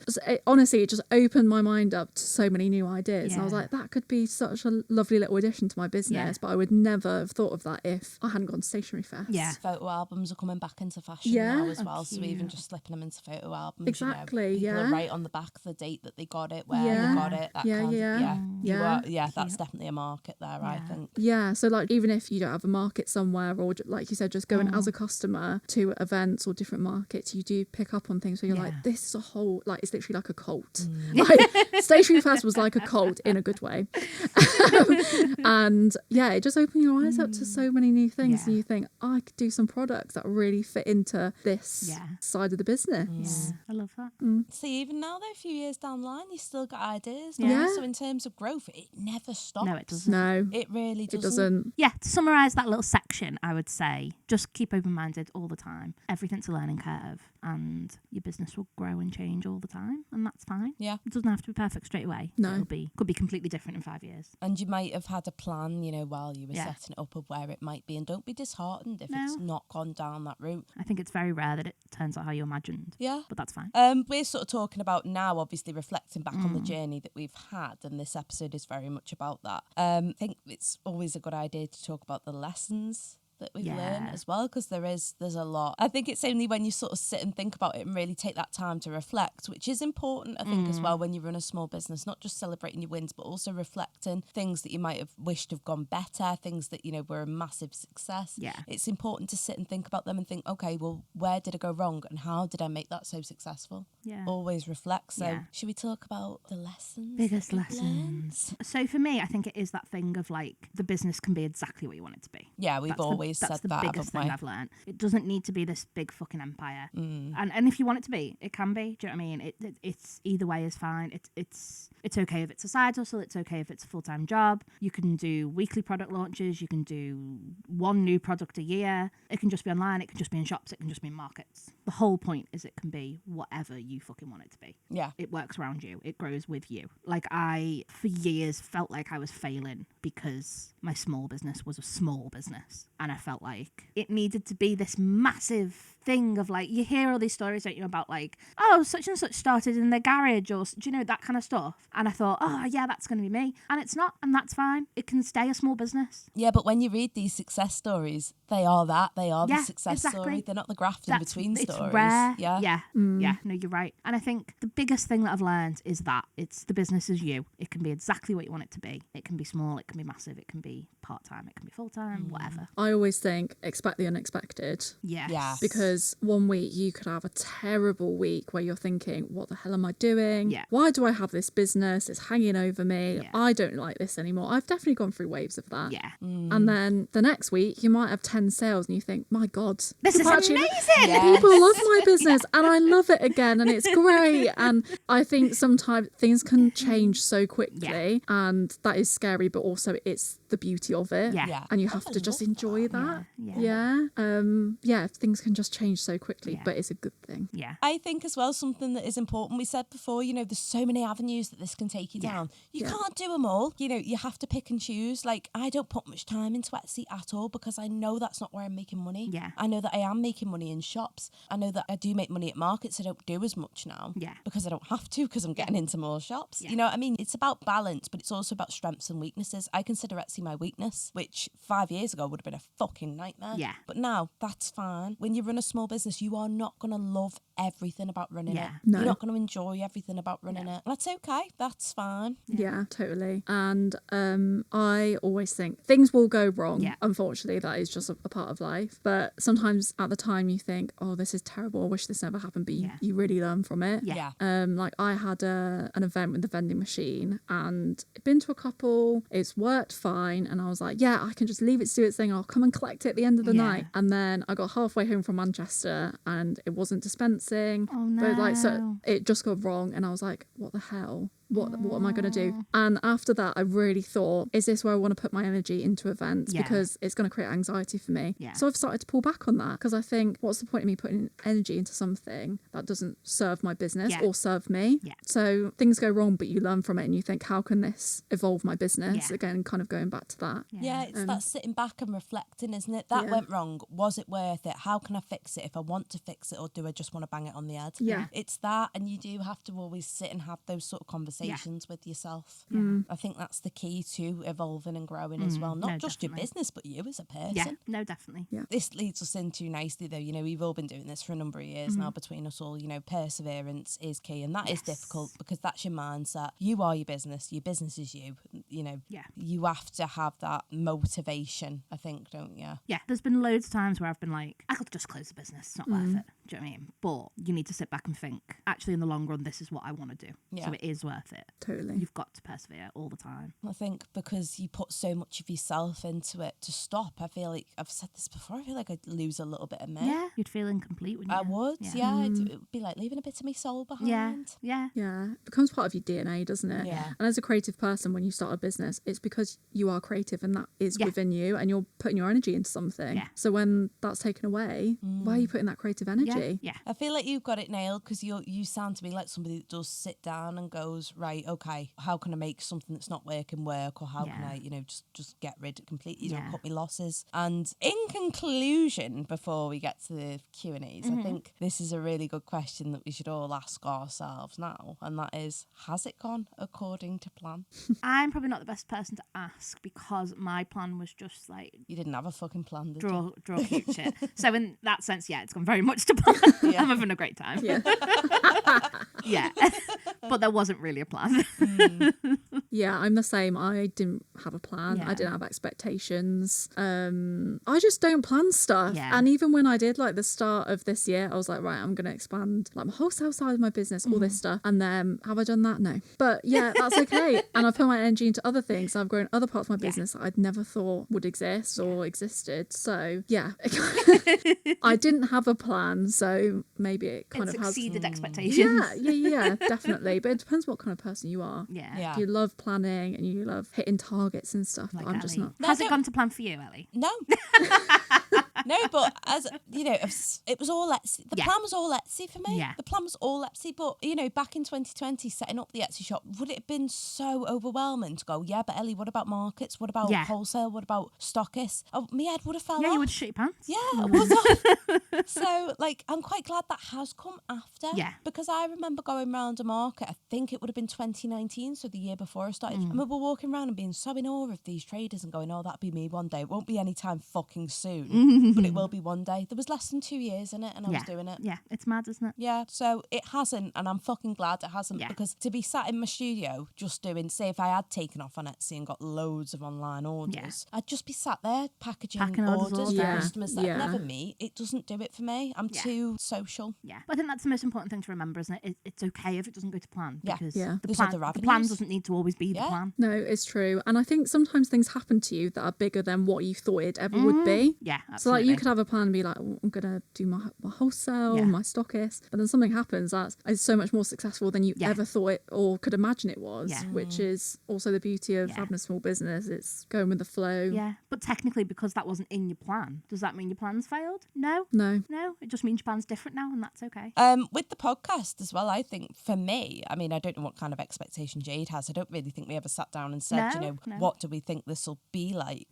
honestly, it just opened my mind up to so many new ideas. And I was like, that could be such a lovely little addition to my business, but I would never have thought of that if I hadn't gone to Stationery Fest. Photo albums are coming back into fashion now as well. So even just slipping them into photo albums. Exactly, people are right on the back the date that they got it, where they got it. That's definitely a market there, I think. Yeah, so like even if you don't have a market somewhere, or like you said, just going as a customer to events or different markets, you do pick up on things where you're like, this is a whole, like it's literally like a cult. Like Stationery Fest was like a cult in a good way. And it just opened your eyes up to so many new things, and you think, I could do some products that really fit into this side of the business. I love that. See, even now though, a few years down the line, you still got ideas. So in terms of growth, it never stops. No, it doesn't. No, it really doesn't. It doesn't. Yeah, to summarise that little section, I would say just keep open-minded all the time. Everything's a learning curve, and your business will grow and change all the time, and that's fine. Yeah. It doesn't have to be perfect straight away. No. Could be completely different in 5 years. And you might have had a plan, while you were setting it up of where it might be, and don't be disheartened if it's not gone down that route. I think it's very rare that it turns out how you imagined. Yeah. But that's fine. We're sort of talking about now, obviously reflecting back on the journey that we've had, and this episode is very much about that. I think it's always a good idea to talk about the lessons that we've learned as well, because there's a lot. I think it's only when you sort of sit and think about it and really take that time to reflect, which is important, I think, as well, when you run a small business, not just celebrating your wins, but also reflecting things that you might have wished have gone better, things that, you know, were a massive success. Yeah. It's important to sit and think about them and think, okay, well, where did I go wrong and how did I make that so successful? Yeah. Always reflect. So should we talk about the lessons? Biggest that we've learned? lessons. So for me, I think it is that thing of like the business can be exactly what you want it to be. Yeah, we've always said that's the that. biggest thing haven't we? I've learned. It doesn't need to be this big fucking empire. And if you want it to be, it can be. Do you know what I mean? It's either way is fine. It's okay if it's a side hustle. It's okay if it's a full-time job. You can do weekly product launches. You can do one new product a year. It can just be online. It can just be in shops. It can just be in markets. The whole point is it can be whatever you fucking want it to be. Yeah. It works around you. It grows with you. Like I, for years, felt like I was failing because my small business was a small business. And I felt like it needed to be this massive thing of like, you hear all these stories, don't you, about like, oh, such and such started in their garage, or do you know, that kind of stuff. And I thought, oh yeah, that's going to be me. And it's not, and that's fine. It can stay a small business. Yeah, but when you read these success stories, they are that. They are the Yeah, success exactly. story. They're not the graft in between it's stories. Rare. Yeah. Yeah. No, you're right. And I think the biggest thing that I've learned is that it's the business is you. It can be exactly what you want it to be. It can be small. It can be massive. It can be part-time. It can be full-time, whatever. I always think expect the unexpected. Yes. Yeah. Because one week you could have a terrible week where you're thinking, what the hell am I doing? Yeah. Why do I have this business? It's hanging over me. Yeah. I don't like this anymore. I've definitely gone through waves of that. Yeah. And then the next week you might have 10 sales and you think, my God, This is people actually- amazing. Yeah. People love my business and I love it again and it's great. And I think sometimes things can change so quickly and that is scary, but also it's the beauty of it. Yeah. Yeah. And you have I to just love enjoy that. Yeah. Yeah. Things can just change so quickly, Yeah. but it's a good thing. Yeah. I think as well, something that is important, we said before, you know, there's so many avenues that this can take you down. You can't do them all. You know, you have to pick and choose. Like, I don't put much time into Etsy at all because I know that's not where I'm making money. Yeah. I know that I am making money in shops. I know that I do make money at markets. I don't do as much now. Yeah. Because I don't have to, because I'm getting into more shops. You know what I mean? It's about balance, but it's also about strengths and weaknesses. I consider Etsy my weakness, which 5 years ago would have been a fucking nightmare. Yeah. But now, that's fine. When you run a small business, you are not going to love everything about running Yeah. it. No. You're not going to enjoy everything about running it. That's okay. That's fine. Yeah, totally. And I always think things will go wrong. Yeah. Unfortunately, that is just a part of life. But sometimes at the time you think, oh, this is terrible. I wish this never happened. But you really learn from it. Yeah. Like I had an event with the vending machine and I'd been to a couple. It's worked fine. And I was like, yeah, I can just leave it to do its thing. I'll come and collect it at the end of the night. And then I got halfway home from Manchester and it wasn't dispensing. Oh, no. But like, so it just got wrong. And I was like, what the hell? What am I going to do? And after that, I really thought, is this where I want to put my energy into events? Yeah. Because it's going to create anxiety for me. Yeah. So I've started to pull back on that because I think, what's the point of me putting energy into something that doesn't serve my business or serve me? Yeah. So things go wrong, but you learn from it and you think, how can this evolve my business? Yeah. Again, kind of going back to that. Yeah, it's that sitting back and reflecting, isn't it? That went wrong. Was it worth it? How can I fix it if I want to fix it, or do I just want to bang it on the head? Yeah. It's that, and you do have to always sit and have those sort of conversations with yourself. I think that's the key to evolving and growing as well. Not just definitely. your business, but you as a person. Yeah. No, definitely. Yeah. This leads us in too nicely, though. You know, we've all been doing this for a number of years now between us all. You know, perseverance is key, and that is difficult because that's your mindset. You are your business is you. You know, you have to have that motivation, I think, don't you? Yeah, there's been loads of times where I've been like, I could just close the business. It's not worth it. Do you know what I mean? But you need to sit back and think, actually, in the long run, this is what I want to do. Yeah. So it is worth it. Totally. You've got to persevere all the time. I think because you put so much of yourself into it, to stop, I feel like, I've said this before, I feel like I'd lose a little bit of me. Yeah. You'd feel incomplete, wouldn't you? I would, yeah. It would be like leaving a bit of my soul behind. Yeah. Yeah. Yeah, it becomes part of your DNA, doesn't it? Yeah. And as a creative person, when you start a business, it's because you are creative and that is within you and you're putting your energy into something. Yeah. So when that's taken away, why are you putting that creative energy strategy. Yeah. I feel like you've got it nailed because you sound to me like somebody that does sit down and goes, right, okay, how can I make something that's not working work, or how can I, just get rid completely, cut my losses. And in conclusion, before we get to the Q&As, I think this is a really good question that we should all ask ourselves now, and that is, has it gone according to plan? I'm probably not the best person to ask because my plan was just like You didn't have a fucking plan, did you? draw cute shit. So in that sense, yeah, it's gone very much to plan. I'm having a great time. Yeah. Yeah. But there wasn't really a plan. Yeah, I'm the same. I didn't have a plan. Yeah. I didn't have expectations. I just don't plan stuff. Yeah. And even when I did, like, the start of this year, I was like, right, I'm going to expand like my wholesale side of my business, all this stuff. And then have I done that? No. But yeah, that's okay. And I've put my energy into other things. I've grown other parts of my business that I'd never thought would exist or existed. So yeah, I didn't have a plan. So maybe it kind It of has exceeded expectations. Yeah, definitely. But it depends what kind of person you are. Yeah. You love planning and you love hitting targets and stuff. Like But I'm just Ellie. not. Has it gone to plan for you, Ellie? No. No, but as you know, it was all Etsy. The plan was all Etsy for me. Yeah. The plan was all Etsy. But back in 2020, setting up the Etsy shop, would it have been so overwhelming to go, yeah, but Ellie, what about markets? What about wholesale? What about stockists? Oh, my head would have fell off. Yeah, you would shit your pants. Yeah, I was off. So, I'm quite glad that has come after. Yeah. Because I remember going round a market, I think it would have been 2019, so the year before I started. I remember walking around and being so in awe of these traders and going, oh, that'll be me one day. It won't be any time fucking soon, but it will be one day. There was less than 2 years in it and I was doing it. Yeah, it's mad, isn't it? Yeah, so it hasn't, and I'm fucking glad it hasn't, because to be sat in my studio just doing, say if I had taken off on Etsy and got loads of online orders, I'd just be sat there packaging orders for customers that I never meet. It doesn't do it for me. I'm too social. Yeah, but I think that's the most important thing to remember, isn't it? It's okay if it doesn't go to plan, because Yeah. the There's plan, other the avenues. plan doesn't need to always be the plan. No, it's true. And I think sometimes things happen to you that are bigger than what you thought it ever would be. Yeah, So absolutely. like you could have a plan and be like, oh, I'm going to do my wholesale, my stockist. But then something happens that is so much more successful than you ever thought it or could imagine it was, which is also the beauty of having a small business. It's going with the flow. Yeah, but technically, because that wasn't in your plan, does that mean your plan's failed? No. No. It just means your plan's different now, and that's okay. With the podcast as well, I think for me, I mean, I don't know what kind of expectation Jade has. I don't really think we ever sat down and said, No. what do we think this will be like?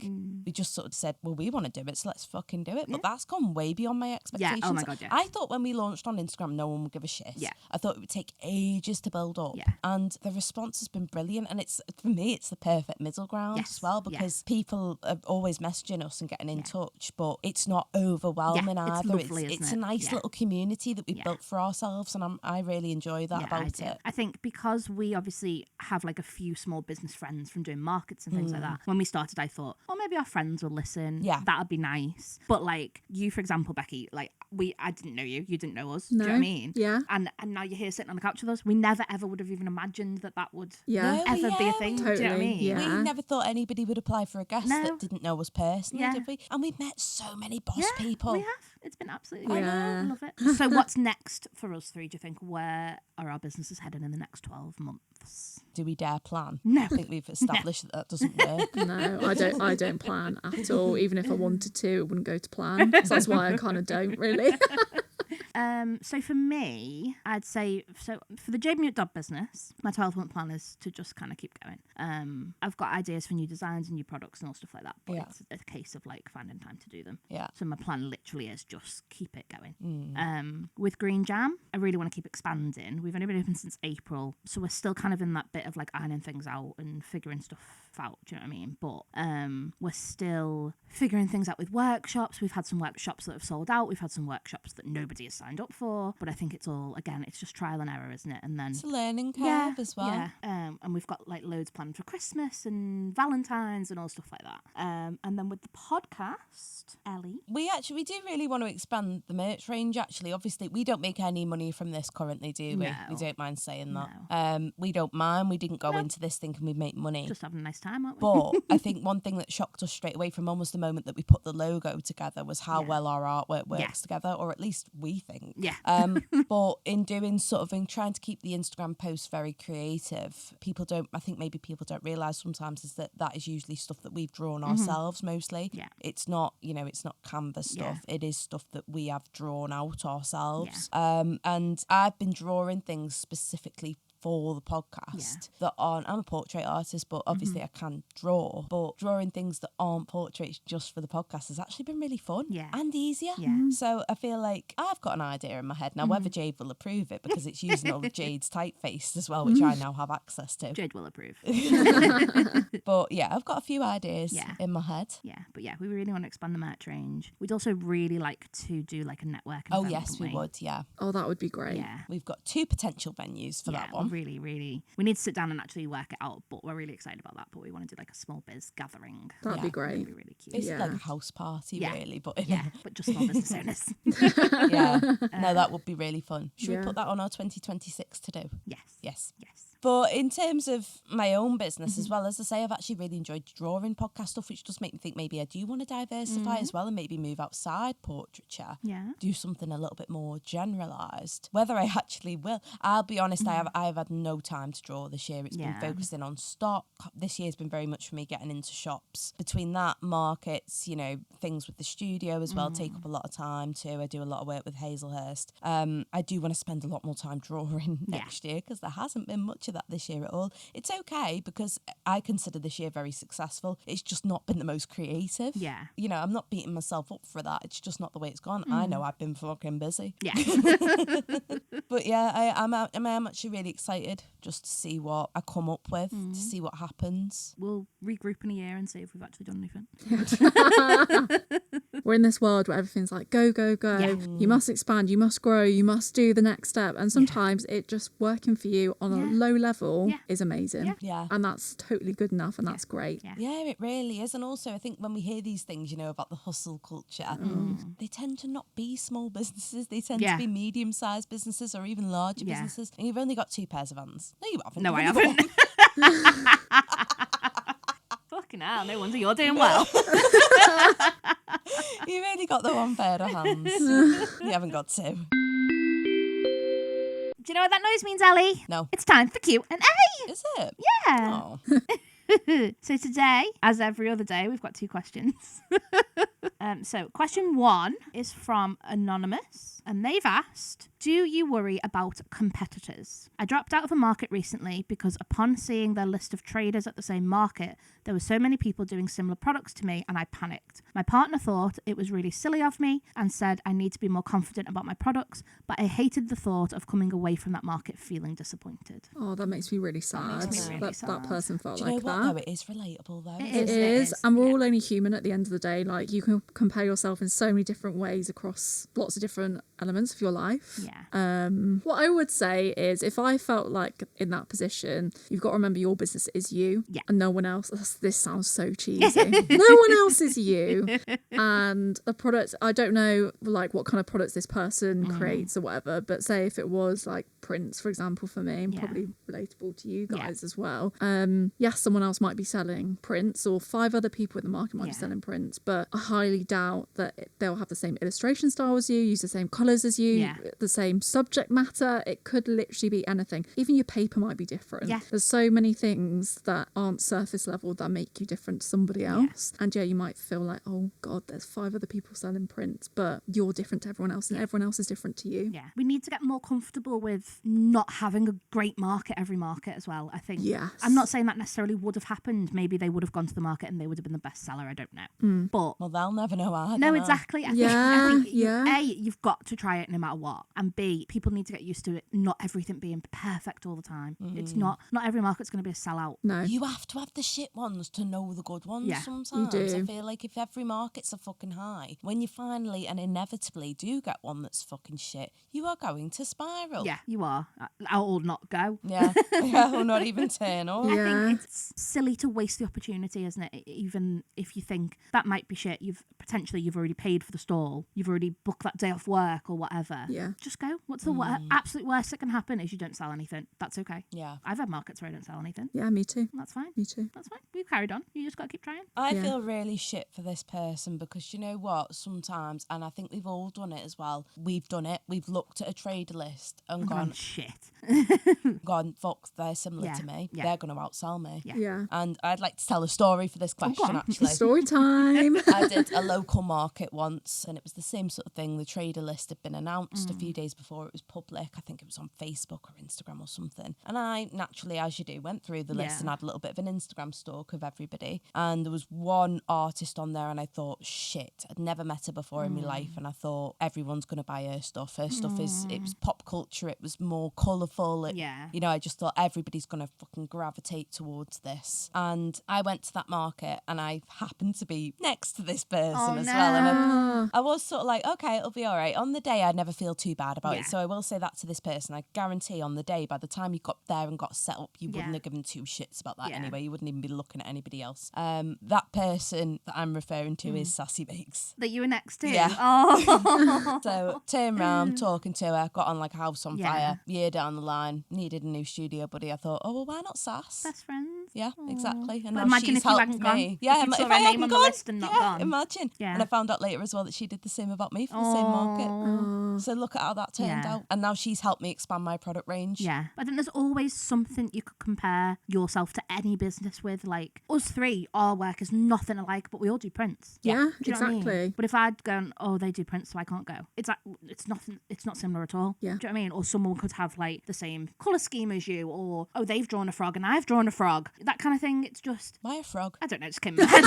We just sort of said, well, we want to do it, so let's fucking do it. But that's gone way beyond my expectations. Yeah, oh my God, yeah. I thought when we launched on Instagram, no one would give a shit. Yeah. I thought it would take ages to build up. Yeah. And the response has been brilliant. And it's, for me, it's the perfect middle ground as well, because people are always messaging us and getting in touch, but it's not overwhelming it's either. lovely, It's isn't a it? nice little community that we've built for ourselves, and I really enjoy that I about do. it. I think because we obviously have like a few small business friends from doing markets and things like that. When we started, I thought, oh, maybe our friends will listen. Yeah. That'd be nice. But like you, for example, Becky, like I didn't know you didn't know us. No. Do you know what I mean? Yeah. And now you're here sitting on the couch with us. We never ever would have even imagined that would Yeah. No, ever be a thing. Totally. Do you know what I mean? Yeah. We never thought anybody would apply for a guest No. that didn't know us personally, Yeah. did we? And we've met so many boss Yeah, people. we have. It's been absolutely great. Yeah. I love it. So what's next for us three, do you think? Where are our businesses heading in the next 12 months? Do we dare plan? No. I think we've established that doesn't work. No, I don't plan at all. Even if I wanted to, it wouldn't go to plan. So that's why I kind of don't really. So for me, I'd say, so for the Jade Mute Dog business, my 12-month plan is to just kind of keep going. I've got ideas for new designs and new products and all stuff like that, but it's a case of like finding time to do them. Yeah. So my plan literally is just keep it going. With Green Jam, I really want to keep expanding. We've only been open since April, so we're still kind of in that bit of like ironing things out and figuring stuff out, do you know what I mean? But we're still figuring things out with workshops. We've had some workshops that have sold out. We've had some workshops that nobody has signed up for, but I think it's all, again, it's just trial and error, isn't it? And then It's a learning curve as well. yeah, and we've got like loads planned for Christmas and Valentine's and all stuff like that. And then with the podcast, Ellie, We do really want to expand the merch range, actually. Obviously, we don't make any money from this currently, do we? No. We don't mind saying that. We don't mind. We didn't go into this thinking we'd make money. just having a nice time, aren't we? But I think one thing that shocked us straight away from almost the moment that we put the logo together was how well our artwork works together, or at least we think. Yeah. But in doing in trying to keep the Instagram posts very creative, I think maybe people don't realise sometimes is that is usually stuff that we've drawn ourselves mostly. Yeah. It's not, it's not canvas stuff. Yeah. It is stuff that we have drawn out ourselves. Yeah. And I've been drawing things specifically for the podcast that aren't, I'm a portrait artist, but obviously I can draw, but drawing things that aren't portraits just for the podcast has actually been really fun and easier. So I feel like I've got an idea in my head now, whether Jade will approve it, because it's using all of Jade's typeface as well, which I now have access to. Jade will approve. But yeah, I've got a few ideas in my head. Yeah, but yeah, we really want to expand the merch range. We'd also really like to do like a networking Oh event, yes, we would, yeah. Oh, that would be great. Yeah. We've got 2 potential venues for that one. Really, we need to sit down and actually work it out, but we're really excited about that. But we want to do like a small biz gathering. That'd be great. That'd be really cute. It's like a house party, really, but but just small business owners. No, that would be really fun. Should we put that on our 2026 to do? Yes. But in terms of my own business as well, as I say, I've actually really enjoyed drawing podcast stuff, which does make me think maybe I do want to diversify as well and maybe move outside portraiture. Yeah. Do something a little bit more generalised. Whether I actually will. I'll be honest, I've had no time to draw this year. It's been focusing on stock. This year's been very much for me getting into shops. Between that, markets, things with the studio as well take up a lot of time too. I do a lot of work with Hazelhurst. I do want to spend a lot more time drawing next year, because there hasn't been much of that this year at all. It's okay, because I consider this year very successful. It's just not been the most creative. Yeah. I'm not beating myself up for that. It's just not the way it's gone. I know I've been fucking busy. Yeah. But yeah, I'm actually really excited just to see what I come up with, to see what happens. We'll regroup in a year and see if we've actually done anything. We're in this world where everything's like, go, go, go. Yeah. You must expand, you must grow, you must do the next step. And sometimes it just working for you on a low level is amazing. Yeah. And that's totally good enough, and that's great. Yeah, it really is. And also, I think when we hear these things, about the hustle culture, they tend to not be small businesses. They tend to be medium-sized businesses or even larger businesses. And you've only got 2 pairs of hands. No, you haven't. No, I haven't. Fucking hell, no wonder you're doing well. You've only got the 1 pair of hands. You haven't got 2. Do you know what that noise means, Ellie? No. It's time for Q&A. Is it? Yeah. Oh. So today, as every other day, we've got 2 questions. So question 1 is from Anonymous, and they've asked, do you worry about competitors? I dropped out of a market recently because upon seeing their list of traders at the same market, there were so many people doing similar products to me and I panicked. My partner thought it was really silly of me and said I need to be more confident about my products, but I hated the thought of coming away from that market feeling disappointed. Oh, that makes me really sad. makes me really sad. That person felt Do you like know what, that. though? It is relatable, though. It is. And we're all only human at the end of the day. Like, you can compare yourself in so many different ways across lots of different elements of your life. Yeah. What I would say is, if I felt like in that position, you've got to remember your business is you and no one else. This sounds so cheesy. No one else is you. And the product, I don't know like what kind of products this person creates or whatever, but say if it was like prints, for example, for me, and probably relatable to you guys as well. Yes, someone else might be selling prints, or 5 other people in the market might be selling prints, but I highly doubt that they'll have the same illustration style as you, use the same colours as you, the same subject matter. It could literally be anything. Even your paper might be different. There's so many things that aren't surface level that make you different to somebody else. And you might feel like, oh God, there's 5 other people selling prints, but you're different to everyone else and everyone else is different to you. Yeah. We need to get more comfortable with not having a great market every market as well, I think. Yes. I'm not saying that necessarily would have happened. Maybe they would have gone to the market and they would have been the best seller. I don't know. But Well, they'll never know either. no, exactly. I think A, you've got to try it no matter what. And B, people need to get used to it, not everything being perfect all the time. It's not every market's going to be a sellout. No. You have to have the shit ones to know the good ones sometimes. You do. I feel like if every market's a fucking high, when you finally and inevitably do get one that's fucking shit, you are going to spiral. Yeah, you are. I'll not go. Yeah. Or not even turn up. I think it's silly to waste the opportunity, isn't it? Even if you think that might be shit, you've already paid for the stall, you've already booked that day off work or whatever. Yeah. Just go. What's the absolute worst that can happen is you don't sell anything. That's okay. Yeah. I've had markets where I don't sell anything. Yeah, me too. That's fine. Me too. That's fine. We've carried on. You just got to keep trying. I feel really shit for this person because you know what? Sometimes, and I think we've all done it as well, we've done it. We've looked at a trader list and gone, shit. fuck, they're similar to me. Yeah. They're going to outsell me. Yeah. And I'd like to tell a story for this question, actually. Story time. I did a local market once and it was the same sort of thing. The trader list had been announced a few days before it was public. I think it was on Facebook or Instagram or something. And I naturally, as you do, went through the list and had a little bit of an Instagram stalk of everybody. And there was one artist on there and I thought, shit, I'd never met her before in my life. And I thought, everyone's going to buy her stuff. Her stuff it was pop culture. It was more colourful. You know, I just thought everybody's going to fucking gravitate towards this. And I went to that market and I happened to be next to this person as well. And I was sort of like, okay, it'll be all right. On the day, I'd never feel too bad about it. So I will say that to this person. I guarantee on the day, by the time you got there and got set up, you wouldn't have given two shits about that anyway. You wouldn't even be looking at anybody else. That person that I'm referring to is Sassy Bakes. That you were next to? Yeah. Oh. So turned round, talking to her, got on like a house on fire. Year down the line, needed a new studio buddy. I thought, oh, well, why not Sass? Best friends. Yeah, exactly. And But now imagine she's if you helped hadn't gone. me. Yeah, If you saw I her name hadn't on the gone, list and not gone. Imagine. Yeah. And I found out later as well that she did the same about me for the same market. So look at how that turned out. And now she's helped me expand my product range. Yeah. I think there's always something you could compare yourself to any business with. Like, us three, our work is nothing alike, but we all do prints. Yeah, Do you know what I exactly. mean? But if I'd gone, oh, they do prints, so I can't go. It's like, it's nothing, it's not similar at all. Yeah. Do you know what I mean? Or someone could have like the same colour scheme as you, or, oh, they've drawn a frog and I've drawn a frog. That kind of thing. It's just, Why a frog? I don't know, it just came in my head.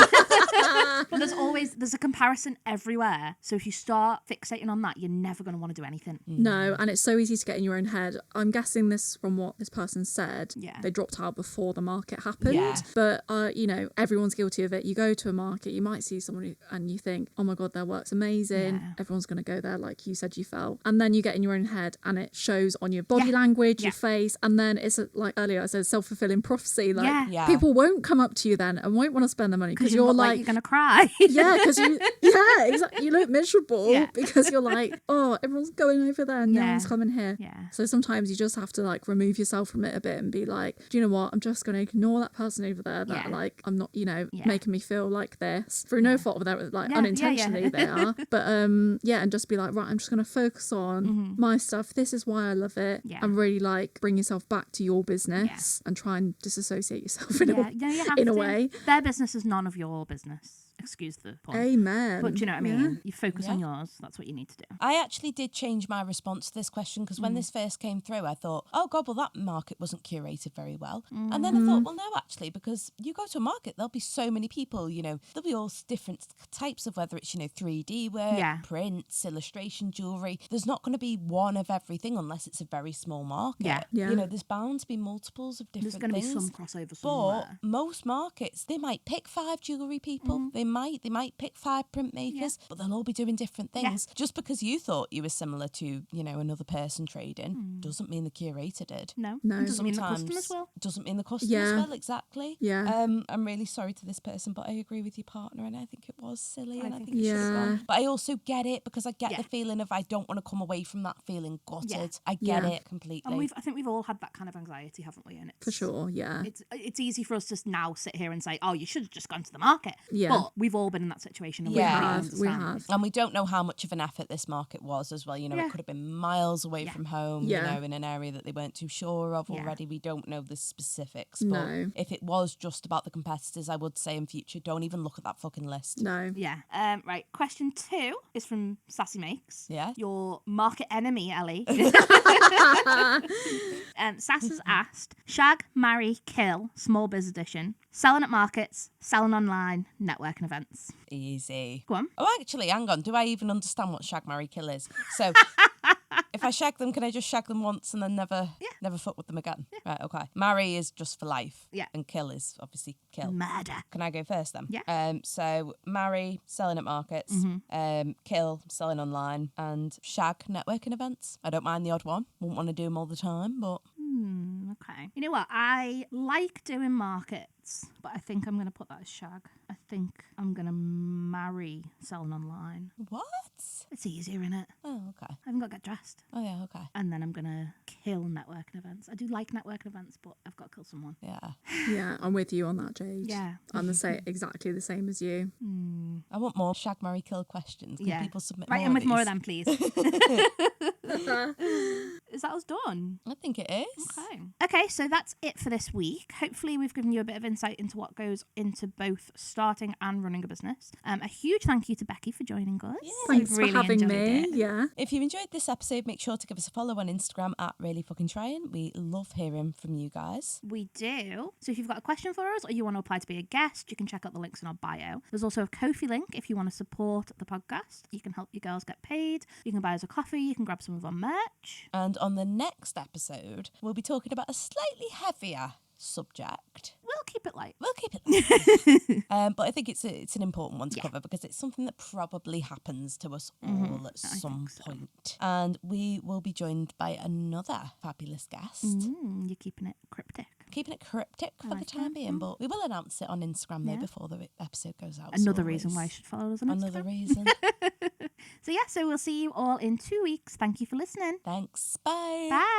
But there's a comparison everywhere. So if you start fixating on that, you're never going to want to do anything. No, and it's so easy to get in your own head. I'm guessing this from what this person said. Yeah. They dropped out before the market happened. Yeah. But, you know, everyone's guilty of it. You go to a market, you might see someone and you think, oh my God, their work's amazing. Yeah. Everyone's going to go there like you said you felt. And then you get in your own head and it shows on your body language, your face. And then it's like earlier I said, self-fulfilling prophecy. Like people won't come up to you then and won't want to spend the money because you're like you're going to cry. because exactly. You look miserable because you're like, oh, everyone's going over there and no one's coming here. Yeah. So sometimes you just have to like remove yourself from it a bit and be like, do you know what? I'm just going to ignore that person over there that like I'm not, you know, making me feel like this through no fault of their like unintentionally they are. But and just be like, right, I'm just going to focus on my stuff. This is why I love it. Yeah. And really like bring yourself back to your business and try and disassociate yourself in a way. Their business is none of your business. Excuse the pun. Amen. But do you know what I mean? You focus on yours. That's what you need to do. I actually did change my response to this question because when this first came through, I thought, oh God, well, that market wasn't curated very well. And then I thought, well, no, actually, because you go to a market, there'll be so many people, you know, there'll be all different types of whether it's, you know, 3D work, prints, illustration, jewellery. There's not going to be one of everything unless it's a very small market. Yeah. You know, there's bound to be multiples of different things. There's going to be some crossover somewhere. But most markets, they might pick 5 jewellery people. They might pick 5 printmakers, but they'll all be doing different things. Just because you thought you were similar to, you know, another person trading doesn't mean the curator did. No. Doesn't mean the customers will. Doesn't mean the customers will, exactly. Yeah. I'm really sorry to this person, but I agree with your partner and I think it was silly and I think yeah. it should have gone. But I also get it because I get the feeling of I don't want to come away from that feeling gutted. Yeah. I get it completely. And I think we've all had that kind of anxiety, haven't we? And it's, for sure, yeah. It's easy for us to now sit here and say, oh, you should have just gone to the market. Yeah. But we've all been in that situation. And we have. And we don't know how much of an effort this market was as well. You know, it could have been miles away from home, you know, in an area that they weren't too sure of already. We don't know the specifics. But if it was just about the competitors, I would say in future, don't even look at that fucking list. No. Yeah. Right. Question 2 is from Sassy Makes. Yeah. Your market enemy, Ellie. Sass has asked, shag, marry, kill, small biz edition, selling at markets, selling online, networking events. Easy. Go on. Oh, actually, hang on. Do I even understand what shag, marry, kill is? So if I shag them, can I just shag them once and then never fuck with them again? Yeah. Right, okay. Marry is just for life. Yeah. And kill is obviously kill. Murder. Can I go first then? Yeah. So marry, selling at markets, kill, selling online, and shag, networking events. I don't mind the odd one. Wouldn't want to do them all the time, but... Okay. You know what? I like doing markets, but I think I'm going to put that as shag. I think I'm going to marry selling online. What? It's easier, innit? Oh, okay. I haven't got to get dressed. Oh, yeah, okay. And then I'm going to kill networking events. I do like networking events, but I've got to kill someone. Yeah. Yeah, I'm with you on that, Jade. Yeah. I'm exactly the same as you. I want more shag, marry, kill questions. Can people submit Write more in of with more of these? them, please. Is that us done? I think it is. Okay, so that's it for this week. Hopefully we've given you a bit of insight into what goes into both starting and running a business. A huge thank you to Becky for joining us. Thanks We've really for having enjoyed me. it. Yeah. If you enjoyed this episode, make sure to give us a follow on Instagram at Really Fucking Trying. We love hearing from you guys. We do. So if you've got a question for us or you want to apply to be a guest, you can check out the links in our bio. There's also a Ko-fi link if you want to support the podcast. You can help your girls get paid. You can buy us a coffee. You can grab some of our merch. And on the next episode, we'll be talking about a slightly heavier subject. We'll keep it light. We'll keep it light. But I think it's an important one to cover because it's something that probably happens to us all at some point. And we will be joined by another fabulous guest. You're keeping it cryptic. Keeping it cryptic for the time being, but we will announce it on Instagram though before the episode goes out. Another reason why you should follow us on Instagram. Another reason. So we'll see you all in 2 weeks. Thank you for listening. Thanks. Bye. Bye.